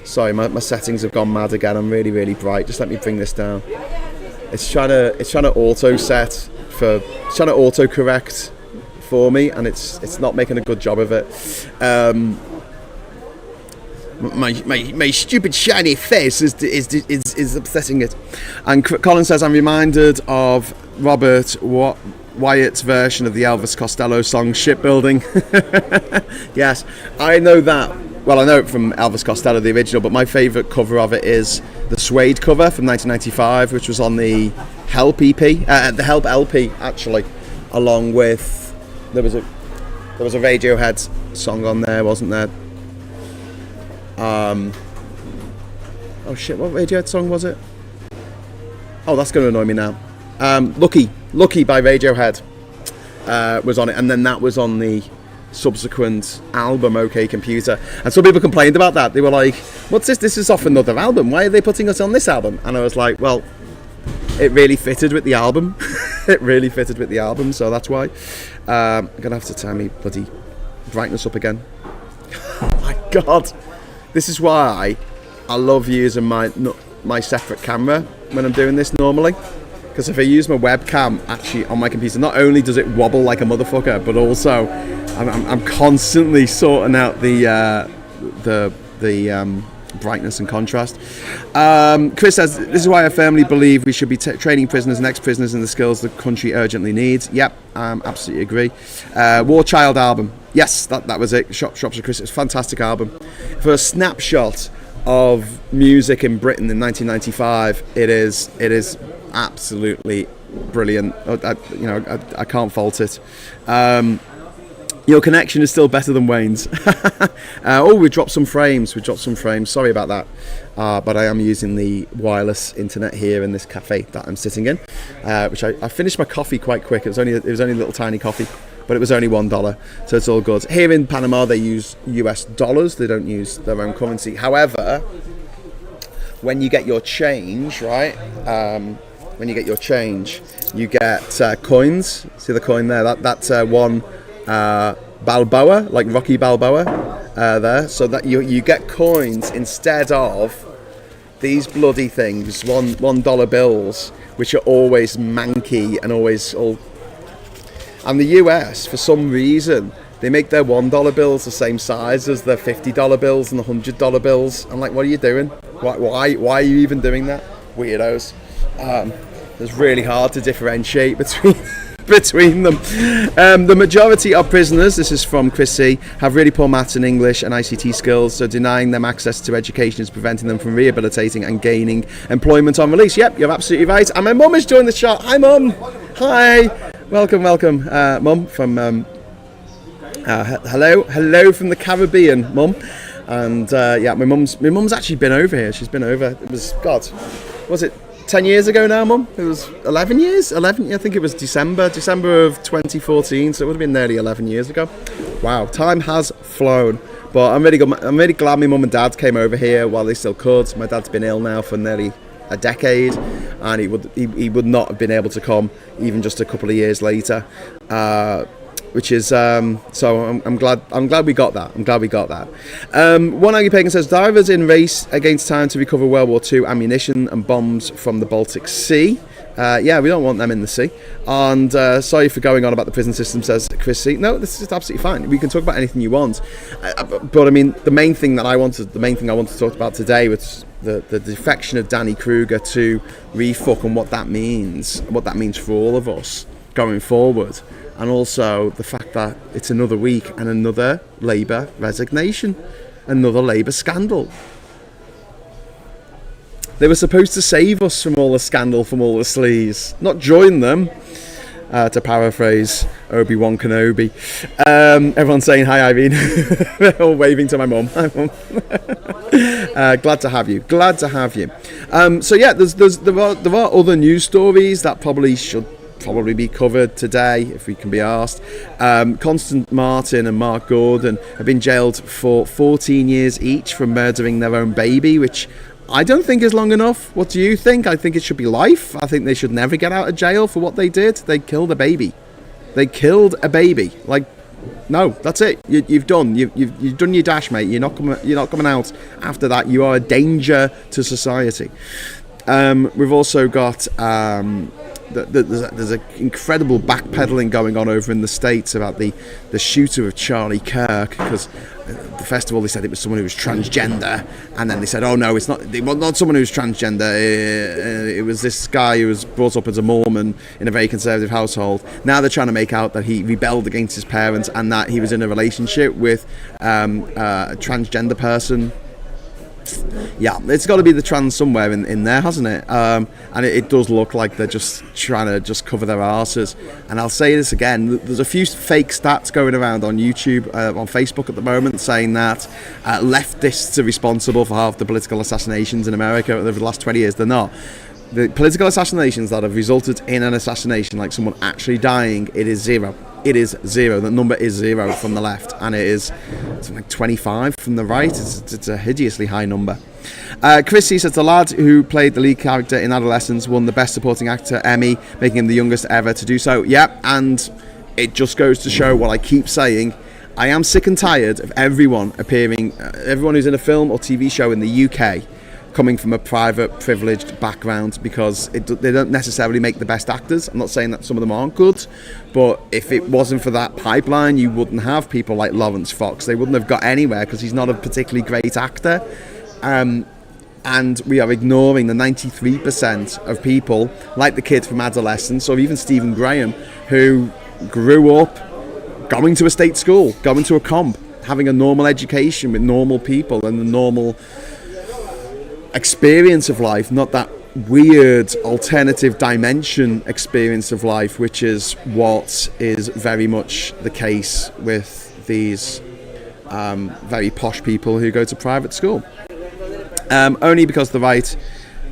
Sorry, my settings have gone mad again. I'm really, really bright. Just let me bring this down. It's trying to auto set it's trying to auto correct for me, and it's not making a good job of it. My stupid shiny face is upsetting it. And Colin says, I'm reminded of Robert Wyatt's version of the Elvis Costello song Shipbuilding. Yes, I know that. Well, I know it from Elvis Costello, the original, but my favourite cover of it is the Suede cover from 1995, which was on the Help EP, the Help LP actually, along with there was a Radiohead song on there, wasn't there? Oh shit, what Radiohead song was it? Oh, that's going to annoy me now. Lucky by Radiohead was on it, and then that was on the subsequent album OK Computer, and some people complained about that. They were like, what's this is off another album, why are they putting us on this album? And I was like, well, it really fitted with the album. So that's why. I'm gonna have to turn me bloody brightness up again. Oh my god, this is why I love using my separate camera when I'm doing this normally, because if I use my webcam actually on my computer, not only does it wobble like a motherfucker, but also I'm constantly sorting out the brightness and contrast. Chris says, this is why I firmly believe we should be training prisoners and ex-prisoners in the skills the country urgently needs. Yep, absolutely agree. War Child album, yes, that was it. Shropshire Chris, it's a fantastic album. For a snapshot of music in Britain in 1995, it is absolutely brilliant. I can't fault it. Your connection is still better than Wayne's. We dropped some frames. Sorry about that. But I am using the wireless internet here in this cafe that I'm sitting in, which I finished my coffee quite quick. It was only a little tiny coffee, but it was only $1, so it's all good. Here in Panama, they use US dollars. They don't use their own currency. However, when you get your change, right? You get coins. See the coin there? That's one Balboa, like Rocky Balboa, there. So that you get coins instead of these bloody things, $1 bills, which are always manky and always all. And the US, for some reason, they make their $1 bills the same size as their $50 bills and the $100 bills. I'm like, what are you doing? Why are you even doing that? Weirdos. It's really hard to differentiate between them. The majority of prisoners, this is from Chris C, have really poor maths and English and ICT skills, so denying them access to education is preventing them from rehabilitating and gaining employment on release. Yep, you're absolutely right. And my mum has joined the chat. Hi, Mum. Hi. Welcome, Mum, from hello from the Caribbean, Mum. And yeah, my mum's actually been over here. She's been over. It was was it 10 years ago now, Mum? It was 11 years? 11? I think it was December of 2014, so it would have been nearly 11 years ago. Wow, time has flown. But I'm really glad my mum and dad came over here while they still could. My dad's been ill now for nearly a decade, and he would not have been able to come even just a couple of years later. Which is so I'm glad we got that. One Angry Pagan says divers in race against time to recover World War II ammunition and bombs from the Baltic Sea. Yeah, we don't want them in the sea. And sorry for going on about the prison system, says Chris C. No, this is absolutely fine. We can talk about anything you want. But I mean, the main thing I wanted to talk about today was the defection of Danny Kruger to RefUK and what that means for all of us going forward. And also the fact that it's another week and another Labour resignation, another Labour scandal. They were supposed to save us from all the scandal, from all the sleaze, not join them, to paraphrase Obi-Wan Kenobi. Everyone's saying hi, Irene. They're all waving to my mum. Hi, Mum. Glad to have you. So yeah, there are other news stories that should be covered today if we can be asked. Constant Martin and Mark Gordon have been jailed for 14 years each for murdering their own baby, which I don't think is long enough. What do you think? I think it should be life. I think they should never get out of jail for what they did. They killed a baby. Like, no, that's it. You've done your dash, mate. You're not coming out after that. You are a danger to society. We've also got there's an incredible backpedaling going on over in the States about the shooter of Charlie Kirk, because the festival, they said it was someone who was transgender, and then they said, oh no, it was not someone who was transgender, it was this guy who was brought up as a Mormon in a very conservative household. Now they're trying to make out that he rebelled against his parents and that he was in a relationship with a transgender person. Yeah, it's got to be the trans somewhere in there, hasn't it? And it does look like they're just trying to just cover their arses. And I'll say this again, there's a few fake stats going around on YouTube, on Facebook at the moment, saying that leftists are responsible for half the political assassinations in America over the last 20 years. They're not. The political assassinations that have resulted in an assassination, like someone actually dying, it is zero. The number is zero from the left, and it's something like 25 from the right. It's a hideously high number. Chrissy says the lad who played the lead character in Adolescence won the Best Supporting Actor Emmy, making him the youngest ever to do so. Yep, and it just goes to show what I keep saying. I am sick and tired of everyone who's in a film or TV show in the UK coming from a private, privileged background, because they don't necessarily make the best actors. I'm not saying that some of them aren't good, but if it wasn't for that pipeline, you wouldn't have people like Lawrence Fox. They wouldn't have got anywhere because he's not a particularly great actor. And we are ignoring the 93% of people, like the kid from Adolescence, or even Stephen Graham, who grew up going to a state school, going to a comp, having a normal education with normal people and the normal experience of life, not that weird alternative dimension experience of life, which is what is very much the case with these very posh people who go to private school. Only because the right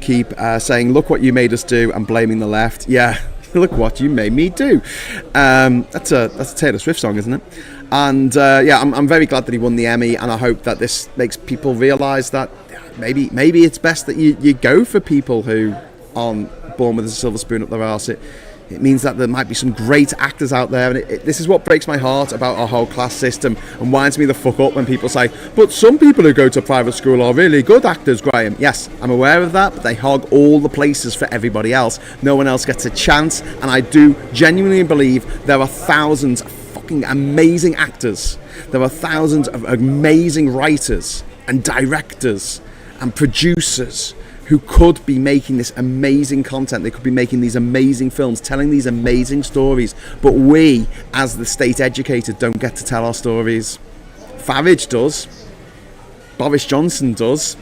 keep saying, look what you made us do, and blaming the left. Yeah, look what you made me do. That's a Taylor Swift song, isn't it? And I'm very glad that he won the Emmy, and I hope that this makes people realise that maybe it's best that you go for people who aren't born with a silver spoon up their arse. It means that there might be some great actors out there, and this is what breaks my heart about our whole class system and winds me the fuck up when people say, but some people who go to private school are really good actors, Graham. Yes, I'm aware of that, but they hog all the places for everybody else. No one else gets a chance, and I do genuinely believe there are thousands of fucking amazing actors. There are thousands of amazing writers and directors and producers who could be making this amazing content. They could be making these amazing films, telling these amazing stories. But we, as the state educated, don't get to tell our stories. Farage does. Boris Johnson does.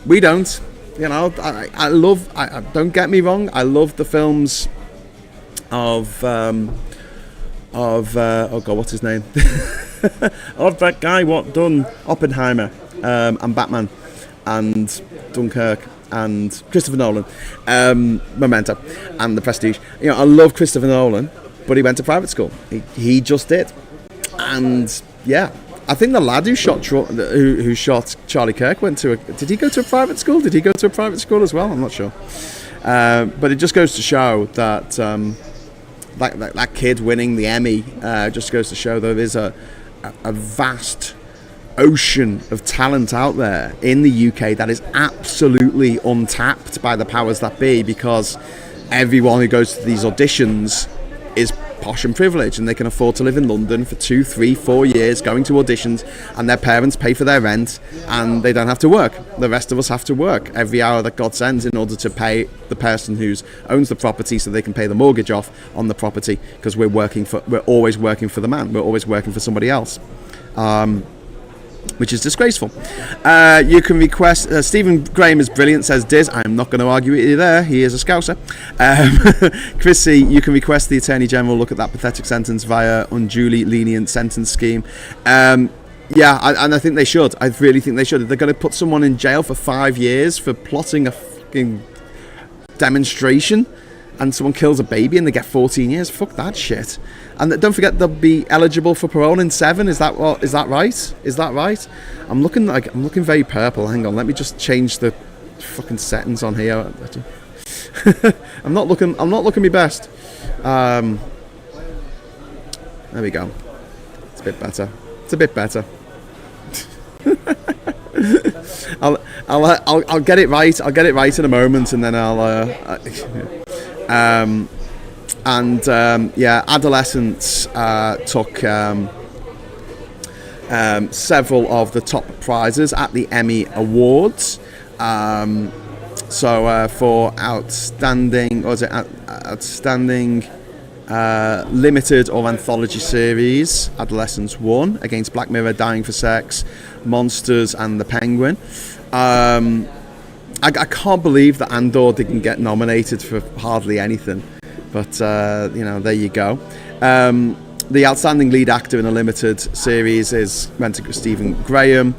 We don't. You know, I love, don't get me wrong, I love the films of oh God, what's his name? Of that guy what done Oppenheimer and Batman and Dunkirk and Christopher Nolan, Memento and The Prestige. You know, I love Christopher Nolan, but he went to private school. He just did. And yeah, I think the lad who shot Charlie Kirk did he go to a private school? Did he go to a private school as well? I'm not sure. But it just goes to show that that kid winning the Emmy just goes to show there is a vast ocean of talent out there in the UK that is absolutely untapped by the powers that be, because everyone who goes to these auditions is posh and privileged, and they can afford to live in London for 2, 3, 4 years going to auditions, and their parents pay for their rent, and they don't have to work. The rest of us have to work every hour that God sends in order to pay the person who owns the property so they can pay the mortgage off on the property, because we're always working for the man. We're always working for somebody else. Which is disgraceful. You can request... Stephen Graham is brilliant, says Diz. I'm not going to argue with you there. He is a scouser. Chrissy, you can request the Attorney General look at that pathetic sentence via unduly lenient sentence scheme. And I think they should. I really think they should. If they're going to put someone in jail for 5 years for plotting a fucking demonstration, and someone kills a baby and they get 14 years, fuck that shit. And don't forget, they'll be eligible for parole in 7. Is that right? Is that right? I'm looking very purple. Hang on, let me just change the fucking settings on here. I'm not looking my best. There we go. It's a bit better. I'll get it right. I'll get it right in a moment, and then adolescents took several of the top prizes at the Emmy Awards. For outstanding limited or anthology series, adolescents won against Black Mirror, Dying for Sex, Monsters, and The Penguin. I can't believe that Andor didn't get nominated for hardly anything, but there you go. The outstanding lead actor in a limited series went to Stephen Graham.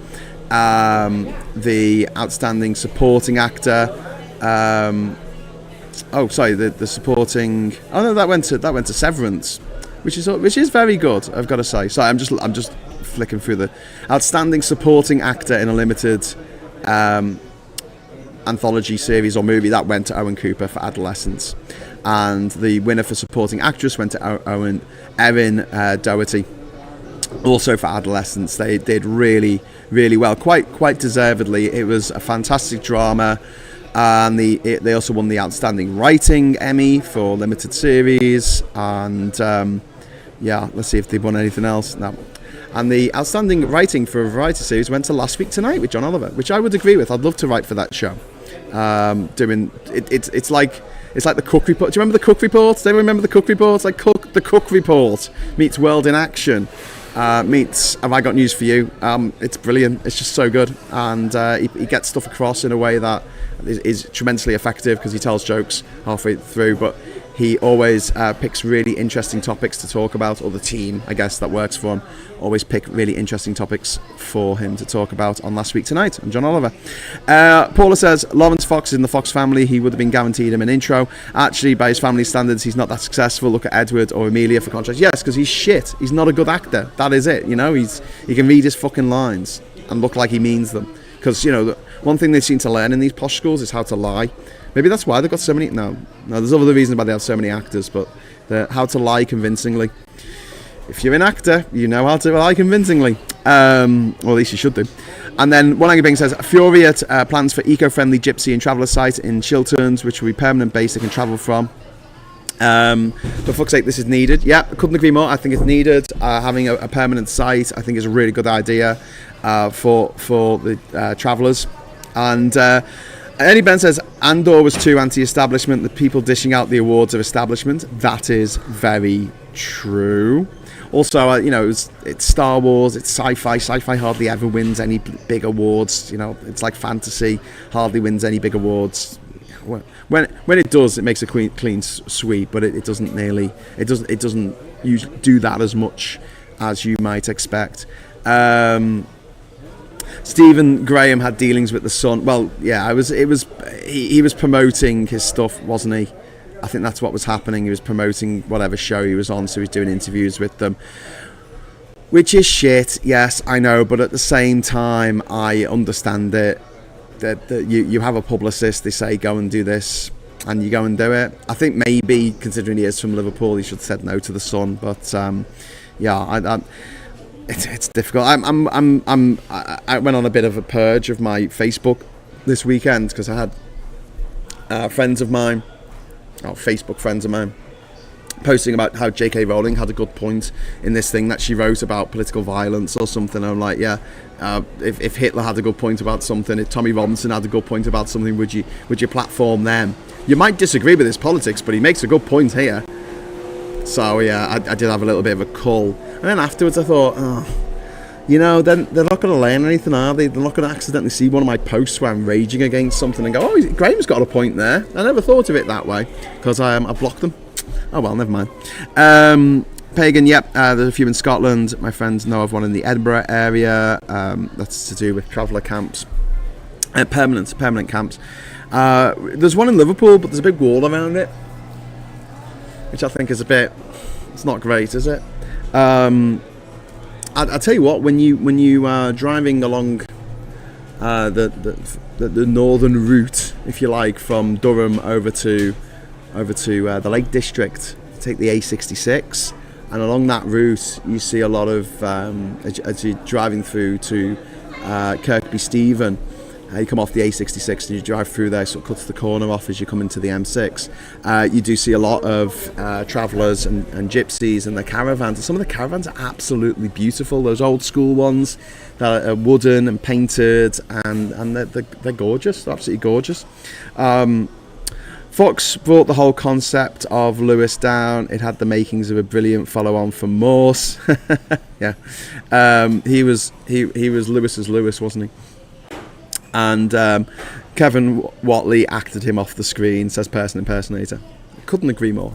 The outstanding supporting actor, the supporting. Oh no, that went to Severance, which is very good, I've got to say. So I'm just flicking through the outstanding supporting actor in a limited anthology series or movie. That went to Owen Cooper for Adolescents, and the winner for supporting actress went to Erin Doherty, also for Adolescents. They did really, really well, quite deservedly. It was a fantastic drama, and they also won the outstanding writing Emmy for limited series, and let's see if they won anything else. No. And the outstanding writing for a variety series went to Last Week Tonight with John Oliver, which I would agree with. I'd love to write for that show. It's like the Cook Report. Do you remember the Cook Report? Do they remember the Cook Report? It's like the Cook Report meets World in Action. meets Have I Got News For You. It's brilliant. It's just so good. And he gets stuff across in a way that is tremendously effective because he tells jokes halfway through, but he always picks really interesting topics to talk about, or the team, I guess, that works for him, always pick really interesting topics for him to talk about on Last Week Tonight and John Oliver. Paula says, Lawrence Fox is in the Fox family. He would have been guaranteed him an intro. Actually, by his family standards, he's not that successful. Look at Edward or Amelia for contrast. Yes, because he's shit. He's not a good actor. That is it. You know, he can read his fucking lines and look like he means them. Because, you know, one thing they seem to learn in these posh schools is how to lie. Maybe that's why they've got so many. No, there's other reasons why they have so many actors, but how to lie convincingly. If you're an actor, you know how to lie convincingly. Or at least you should do. And then One Angry Bing says, Furiate plans for eco-friendly gypsy and traveller site in Chilterns, which will be permanent base they can travel from. For fuck's sake, this is needed. Yeah, couldn't agree more. I think it's needed. Having a permanent site, I think, is a really good idea for the travellers. And Eddie Ben says, Andor was too anti-establishment. The people dishing out the awards are establishment. That is very true. Also, you know, it's Star Wars, it's sci-fi. Sci-fi hardly ever wins any big awards. You know, it's like fantasy, hardly wins any big awards. When it does, it makes a clean sweep, but it doesn't nearly. It doesn't usually do that as much as you might expect. Stephen Graham had dealings with the Sun. Well, yeah, he was promoting his stuff, wasn't he? I think that's what was happening. He was promoting whatever show he was on, so he was doing interviews with them, which is shit. Yes, I know, but at the same time, I understand it. That you have a publicist, they say go and do this, and you go and do it. I think maybe, considering he is from Liverpool, he should have said no to the Sun. But yeah, it's difficult. I went on a bit of a purge of my Facebook this weekend because I had friends of mine, Facebook friends of mine, posting about how J.K. Rowling had a good point in this thing that she wrote about political violence or something. I'm like, yeah, if Hitler had a good point about something, if Tommy Robinson had a good point about something, would you platform them? You might disagree with his politics, but he makes a good point here. So yeah, I did have a little bit of a cull. And then afterwards I thought, you know, they're not going to learn anything, are they? They're not going to accidentally see one of my posts where I'm raging against something and go, oh, Graham's got a point there. I never thought of it that way because I blocked them. Oh well, never mind. Pagan, yep, there's a few in Scotland. My friends know of one in the Edinburgh area. That's to do with traveller camps, permanent camps. There's one in Liverpool, but there's a big wall around it, which I think is it's not great, is it? I'll tell you what, when you are driving along the northern route, if you like, from Durham over to the Lake District, take the A66, and along that route you see a lot of as you're driving through to Kirkby Stephen, you come off the A66 and you drive through there, so it cuts the corner off as you come into the M6. You do see a lot of travellers and gypsies and their caravans. And some of the caravans are absolutely beautiful. Those old school ones that are wooden and painted, and they're gorgeous. They're absolutely gorgeous. Fox brought the whole concept of Lewis down. It had the makings of a brilliant follow-on from Morse. Yeah, he was Lewis's Lewis, wasn't he? And Kevin Watley acted him off the screen, says person impersonator. Couldn't agree more.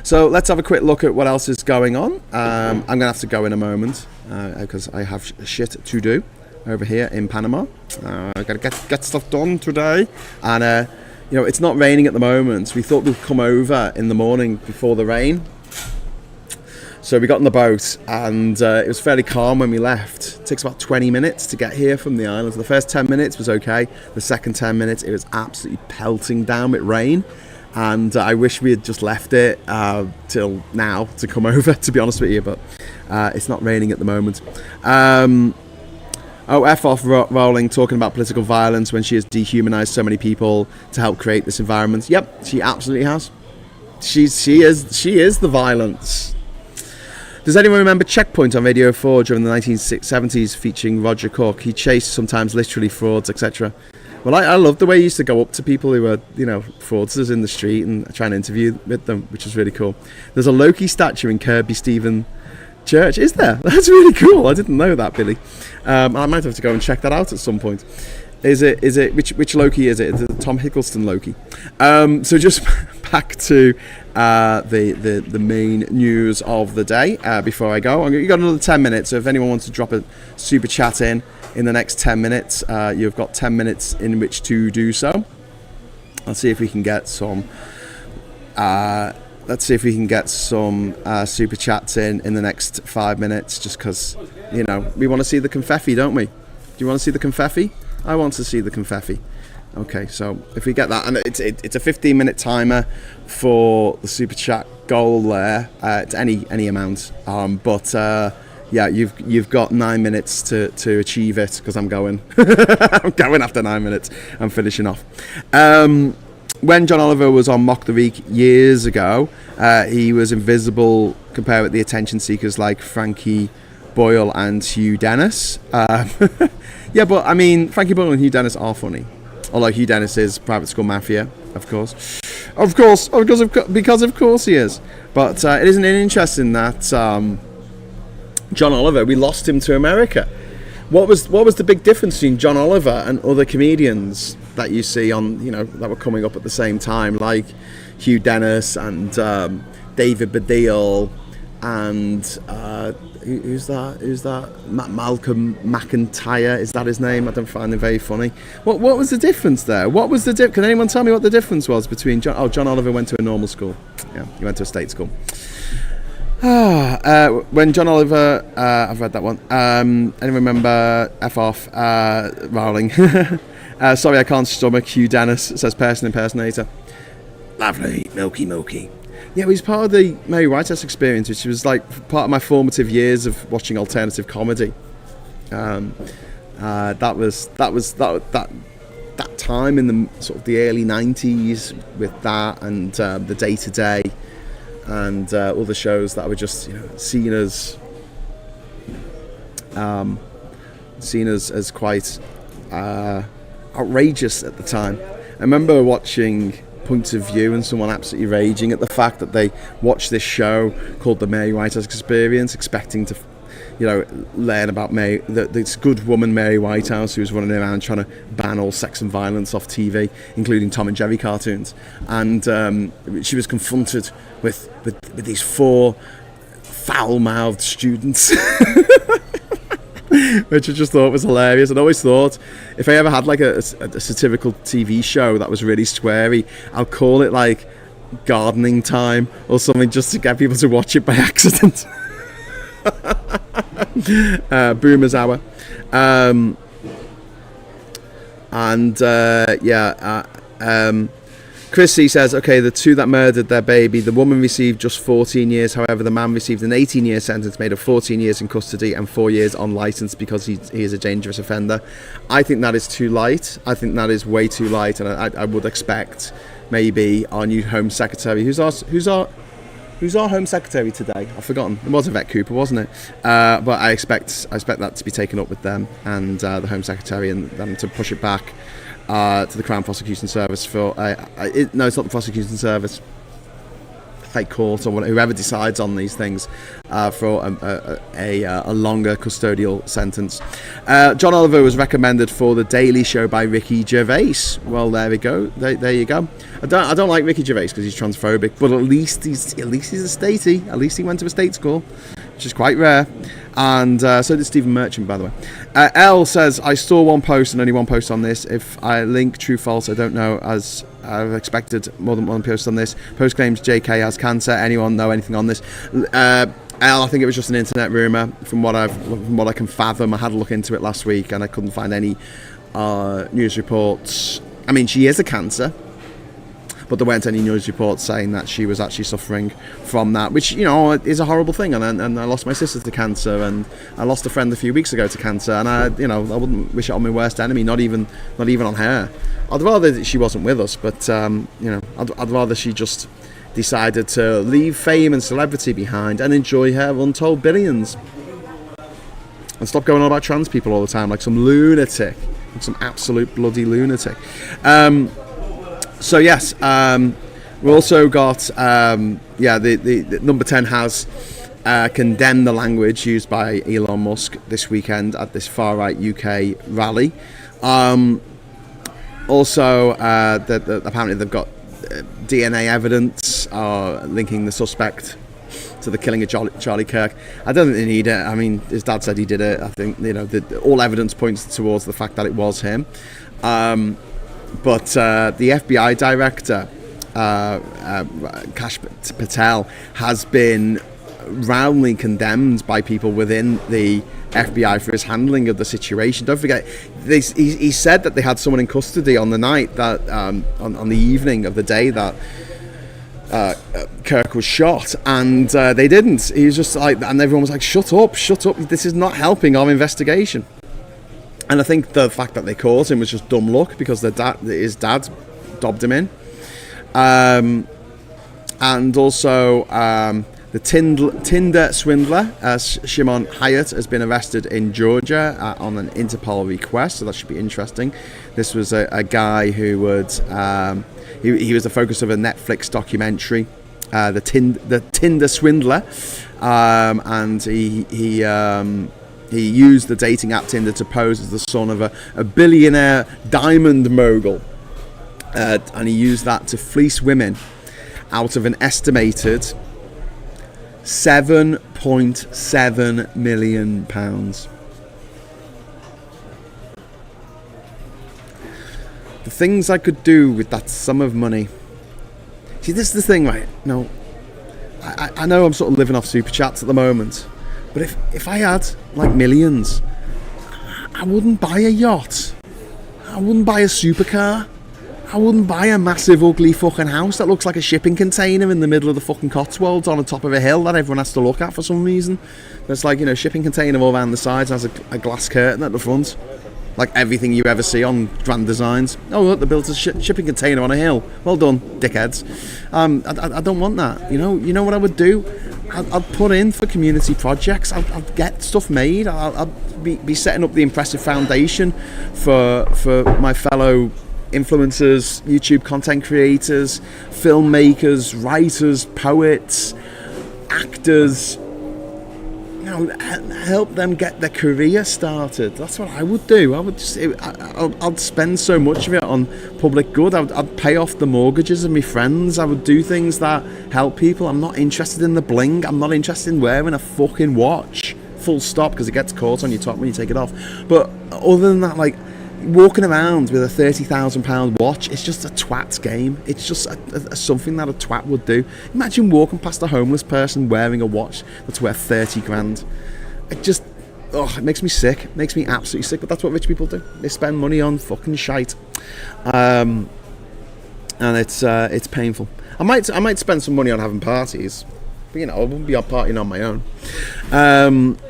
So let's have a quick look at what else is going on. I'm going to have to go in a moment because I have shit to do over here in Panama. I've got to get stuff done today. And, you know, it's not raining at the moment. We thought we'd come over in the morning before the rain. So we got on the boat and it was fairly calm when we left. It takes about 20 minutes to get here from the island. So the first 10 minutes was okay. The second 10 minutes, it was absolutely pelting down with rain. And I wish we had just left it till now to come over, to be honest with you. But it's not raining at the moment. F off Rowling talking about political violence when she has dehumanised so many people to help create this environment. Yep, she absolutely has. She is the violence. Does anyone remember Checkpoint on Radio 4 during the 1970s featuring Roger Cook? He chased sometimes literally frauds, etc. Well, I love the way he used to go up to people who were, you know, fraudsters in the street and try and interview with them, which is really cool. There's a Loki statue in Kirkby Stephen church. Is there? That's really cool. I didn't know that, Billy. I might have to go and check that out at some point. Is it which Loki is it? Is it Tom Hiddleston Loki? So just back to the main news of the day before I go. You got another 10 minutes, so if anyone wants to drop a super chat in the next 10 minutes, you've got 10 minutes in which to do so. Let's see if we can get some super chats in the next 5 minutes, just because, you know, we want to see the confetti, don't we? Do you want to see the confetti? I want to see the confetti. Okay, so if we get that, and it's a 15-minute timer for the super chat goal there. It's any amount, but yeah, you've got 9 minutes to achieve it, because I'm going. I'm going after 9 minutes. I'm finishing off. When John Oliver was on Mock the Week years ago, he was invisible compared with the attention seekers like Frankie Boyle and Hugh Dennis. Yeah, but I mean, Frankie Boyle and Hugh Dennis are funny. Although Hugh Dennis is Private School Mafia, of course, because of course he is. But isn't it interesting that John Oliver, we lost him to America? What was the big difference between John Oliver and other comedians that you see on, you know, that were coming up at the same time, like Hugh Dennis and David Baddiel and who's that? Malcolm McIntyre, is that his name? I don't find him very funny. What was the difference there? Can anyone tell me what the difference was between John Oliver went to a normal school. Yeah, he went to a state school. When John Oliver, I've read that one. Anyone remember F off, Rowling? Sorry, I can't stomach Hugh Dennis, says person impersonator. Lovely, milky. Yeah, it was part of the Mary Whitehouse experience, which was like part of my formative years of watching alternative comedy. That time in the sort of the early 90s with that, and the Day to Day, and all the shows that were just, you know, seen as quite outrageous at the time. I remember watching Point of View and someone absolutely raging at the fact that they watched this show called the Mary Whitehouse Experience, expecting to, you know, learn about this good woman Mary Whitehouse, who was running around trying to ban all sex and violence off TV, including Tom and Jerry cartoons. And she was confronted with these 4 foul-mouthed students, which I just thought was hilarious. I'd always thought, if I ever had like a satirical TV show that was really squarey, I'll call it like Gardening Time or something, just to get people to watch it by accident. Boomer's Hour. Chrissy says, okay, the 2 that murdered their baby, the woman received just 14 years. However, the man received an 18-year sentence made of 14 years in custody and 4 years on licence because he is a dangerous offender. I think that is too light. I think that is way too light, and I would expect maybe our new Home Secretary, who's our Home Secretary today? I've forgotten. It was Yvette Cooper, wasn't it? But I expect that to be taken up with them and the Home Secretary, and them to push it back to the Crown Prosecution Service for it's not the Prosecution Service, High Court, or whoever decides on these things, for a longer custodial sentence. John Oliver was recommended for The Daily Show by Ricky Gervais. Well, there we go. There you go. I don't like Ricky Gervais because he's transphobic, but at least he's a statey. At least he went to a state school, which is quite rare. And so did Stephen Merchant, by the way. L says, I saw one post and only one post on this. If I link true false, I don't know, as I've expected more than one post on this. Post claims JK has cancer. Anyone know anything on this? L, I think it was just an internet rumour from what I can fathom. I had a look into it last week and I couldn't find any news reports. I mean, she is a cancer, but there weren't any news reports saying that she was actually suffering from that, which, you know, is a horrible thing. And I lost my sister to cancer, and I lost a friend a few weeks ago to cancer, and I wouldn't wish it on my worst enemy, not even on her. I'd rather that she wasn't with us, but I'd rather she just decided to leave fame and celebrity behind and enjoy her untold billions, and stop going on about trans people all the time like some lunatic, like some absolute bloody lunatic. So yes, we also got the number 10 has condemned the language used by Elon Musk this weekend at this far-right UK rally. Also, apparently they've got DNA evidence linking the suspect to the killing of Charlie Kirk. I don't think they need it. I mean, his dad said he did it. I think, all evidence points towards the fact that it was him. But the FBI director, Kash Patel, has been roundly condemned by people within the FBI for his handling of the situation. Don't forget, he said that they had someone in custody on the night that on the evening of the day that Kirk was shot, and they didn't. He was just like, and everyone was like, shut up, this is not helping our investigation. And I think the fact that they caught him was just dumb luck, because his dad dobbed him in. And also the Tinder swindler, Shimon Hayat, has been arrested in Georgia on an Interpol request, so that should be interesting. This was a guy who would he was the focus of a Netflix documentary, the Tinder swindler, and he used the dating app Tinder to pose as the son of a billionaire diamond mogul, and he used that to fleece women out of an estimated £7.7 million. The things I could do with that sum of money. See, this is the thing, right? No, I know I'm sort of living off super chats at the moment, but if I had like millions, I wouldn't buy a yacht. I wouldn't buy a supercar. I wouldn't buy a massive ugly fucking house that looks like a shipping container in the middle of the fucking Cotswolds on the top of a hill that everyone has to look at for some reason. There's like, shipping container all around the sides, has a glass curtain at the front. Like everything you ever see on Grand Designs. Oh look, they built a shipping container on a hill. Well done, dickheads. I don't want that. You know what I would do? I'd put in for community projects. I'd get stuff made. I'd be setting up the impressive foundation for my fellow influencers, YouTube content creators, filmmakers, writers, poets, actors. Help them get their career started. That's what I would do. I'd spend so much of it on public good. I'd pay off the mortgages of my friends. I would do things that help people. I'm not interested in the bling. I'm not interested in wearing a fucking watch. Full stop, because it gets caught on your top when you take it off. But other than that, like, walking around with a £30,000 watch, it's just a twat's game. It's just something that a twat would do. Imagine walking past a homeless person wearing a watch that's worth 30 grand. It makes me sick. It makes me absolutely sick. But that's what rich people do. They spend money on fucking shite, and it's painful. I might spend some money on having parties, but I wouldn't be partying on my own.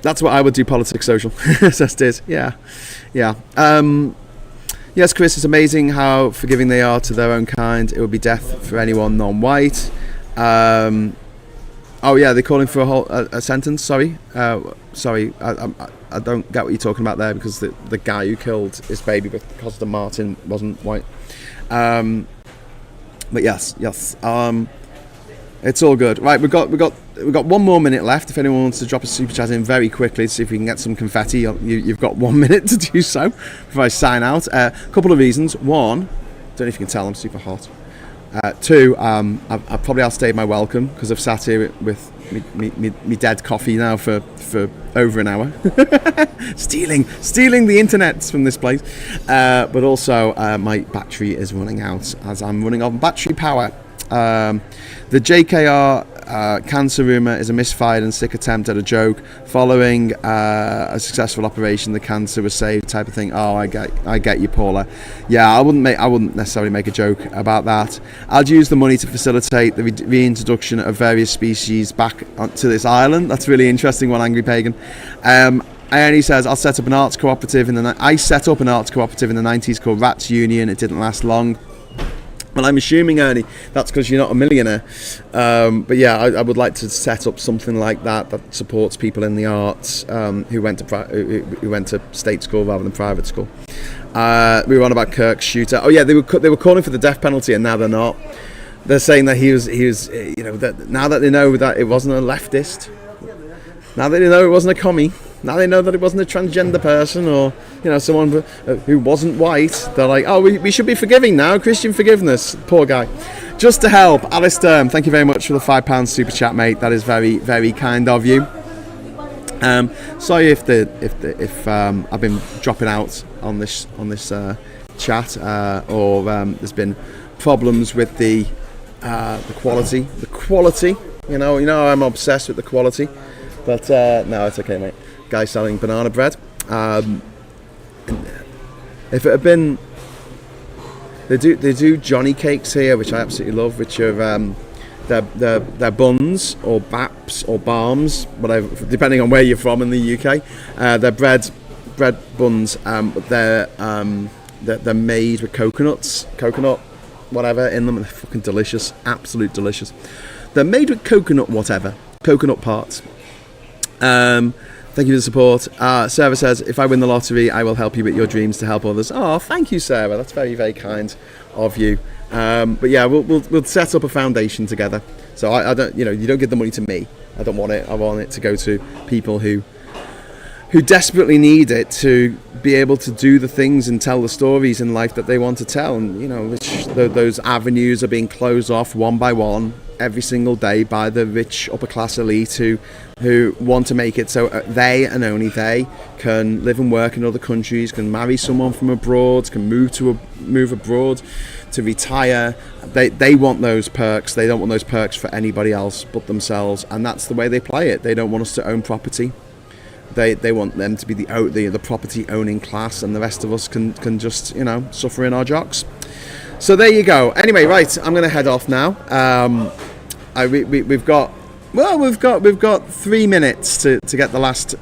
That's what I would do. Politics social. That's it. Yeah. Yes, Chris, it's amazing how forgiving they are to their own kind. It would be death for anyone non-white. They're calling for a sentence. Sorry. I don't get what you're talking about there, because the guy who killed his baby because the Martin wasn't white. But yes. It's all good. Right, we've got 1 more minute left. If anyone wants to drop a super chat in very quickly to see if we can get some confetti, you've got 1 minute to do so before I sign out. A couple of reasons. One, don't know if you can tell I'm super hot. Two, I've probably outstayed my welcome, because I've sat here with me dead coffee now for over an hour. stealing the internet from this place. But also my battery is running out, as I'm running on battery power. The JKR cancer rumour is a misfired and sick attempt at a joke. Following a successful operation, the cancer was saved, type of thing. Oh, I get you, Paula. Yeah, I wouldn't necessarily make a joke about that. I'd use the money to facilitate the reintroduction of various species back to this island. That's really interesting. One angry pagan. Ernie says, I set up an arts cooperative in the 90s called Rats Union. It didn't last long. Well, I'm assuming, Ernie, that's because you're not a millionaire. But yeah, I would like to set up something like that supports people in the arts who went to state school rather than private school. We were on about Kirk's shooter. Oh yeah, they were calling for the death penalty, and now they're not. They're saying that he was that now that they know that it wasn't a leftist. Now they know it wasn't a commie. Now they know that it wasn't a transgender person or, someone who wasn't white. They're like, oh, we should be forgiving now. Christian forgiveness. Poor guy. Just to help, Alistair, thank you very much for the £5 super chat, mate. That is very, very kind of you. Sorry if I've been dropping out on this chat or there's been problems with the quality. The quality, I'm obsessed with the quality. But no, it's okay, mate. Guy selling banana bread. If it had been, they do Johnny cakes here, which I absolutely love, which are they're buns or baps or barms, whatever, depending on where you're from in the UK. They're bread buns. They're made with coconut, whatever in them, and they're fucking delicious, absolute delicious. They're made with coconut parts. Thank you for the support. Sarah says, if I win the lottery, I will help you with your dreams to help others. Oh, thank you, Sarah. That's very, very kind of you. But yeah, we'll set up a foundation together. So I don't, you don't give the money to me. I don't want it. I want it to go to people who desperately need it to be able to do the things and tell the stories in life that they want to tell. And, which those avenues are being closed off one by one every single day by the rich upper class elite who want to make it so they and only they can live and work in other countries, can marry someone from abroad, can move abroad to retire. They want those perks. They don't want those perks for anybody else but themselves, and that's the way they play it. They don't want us to own property. They want them to be the property owning class, and the rest of us can just suffer in our jocks. So there you go. Anyway, right, I'm going to head off now. We've got 3 minutes to get the last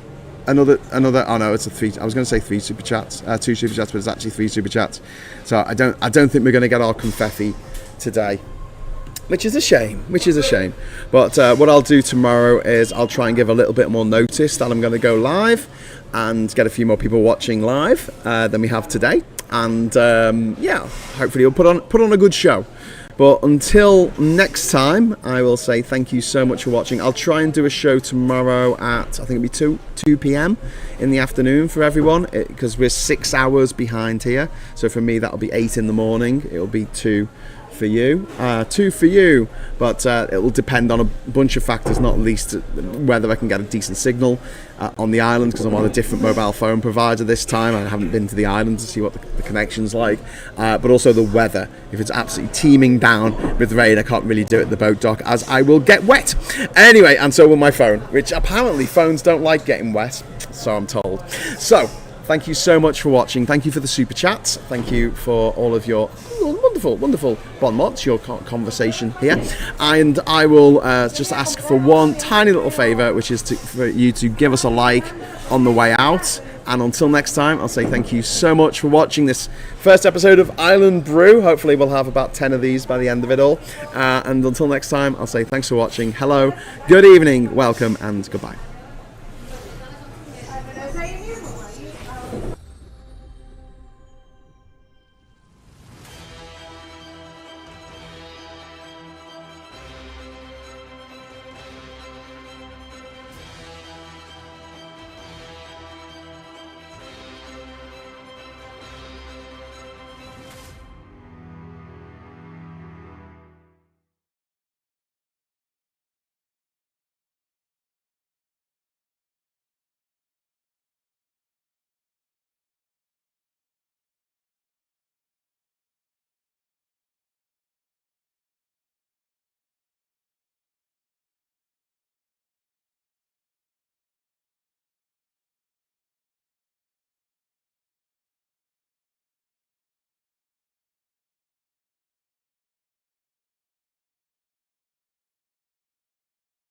another. Oh no, it's a three. I was going to say 3 super chats, 2 super chats, but it's actually 3 super chats. So I don't think we're going to get our confetti today, which is a shame. But what I'll do tomorrow is I'll try and give a little bit more notice that I'm going to go live and get a few more people watching live than we have today. And hopefully we'll put on a good show. But until next time, I will say thank you so much for watching. I'll try and do a show tomorrow at, I think it'll be 2 p.m. in the afternoon for everyone, because we're 6 hours behind here. So for me, that'll be 8 in the morning. It'll be 2 for you, 2 for you, but it will depend on a bunch of factors, not least whether I can get a decent signal on the island, because I'm on a different mobile phone provider this time. I haven't been to the island to see what the connection's like, but also the weather. If it's absolutely teeming down with rain, I can't really do it at the boat dock, as I will get wet. Anyway, and so will my phone, which apparently phones don't like getting wet, so I'm told. So thank you so much for watching. Thank you for the super chats. Thank you for all of your wonderful bon mots, your conversation here. And I will just ask for one tiny little favour, which is for you to give us a like on the way out. And until next time, I'll say thank you so much for watching this first episode of Island Brew. Hopefully we'll have about 10 of these by the end of it all. And until next time, I'll say thanks for watching. Hello, good evening, welcome, and goodbye.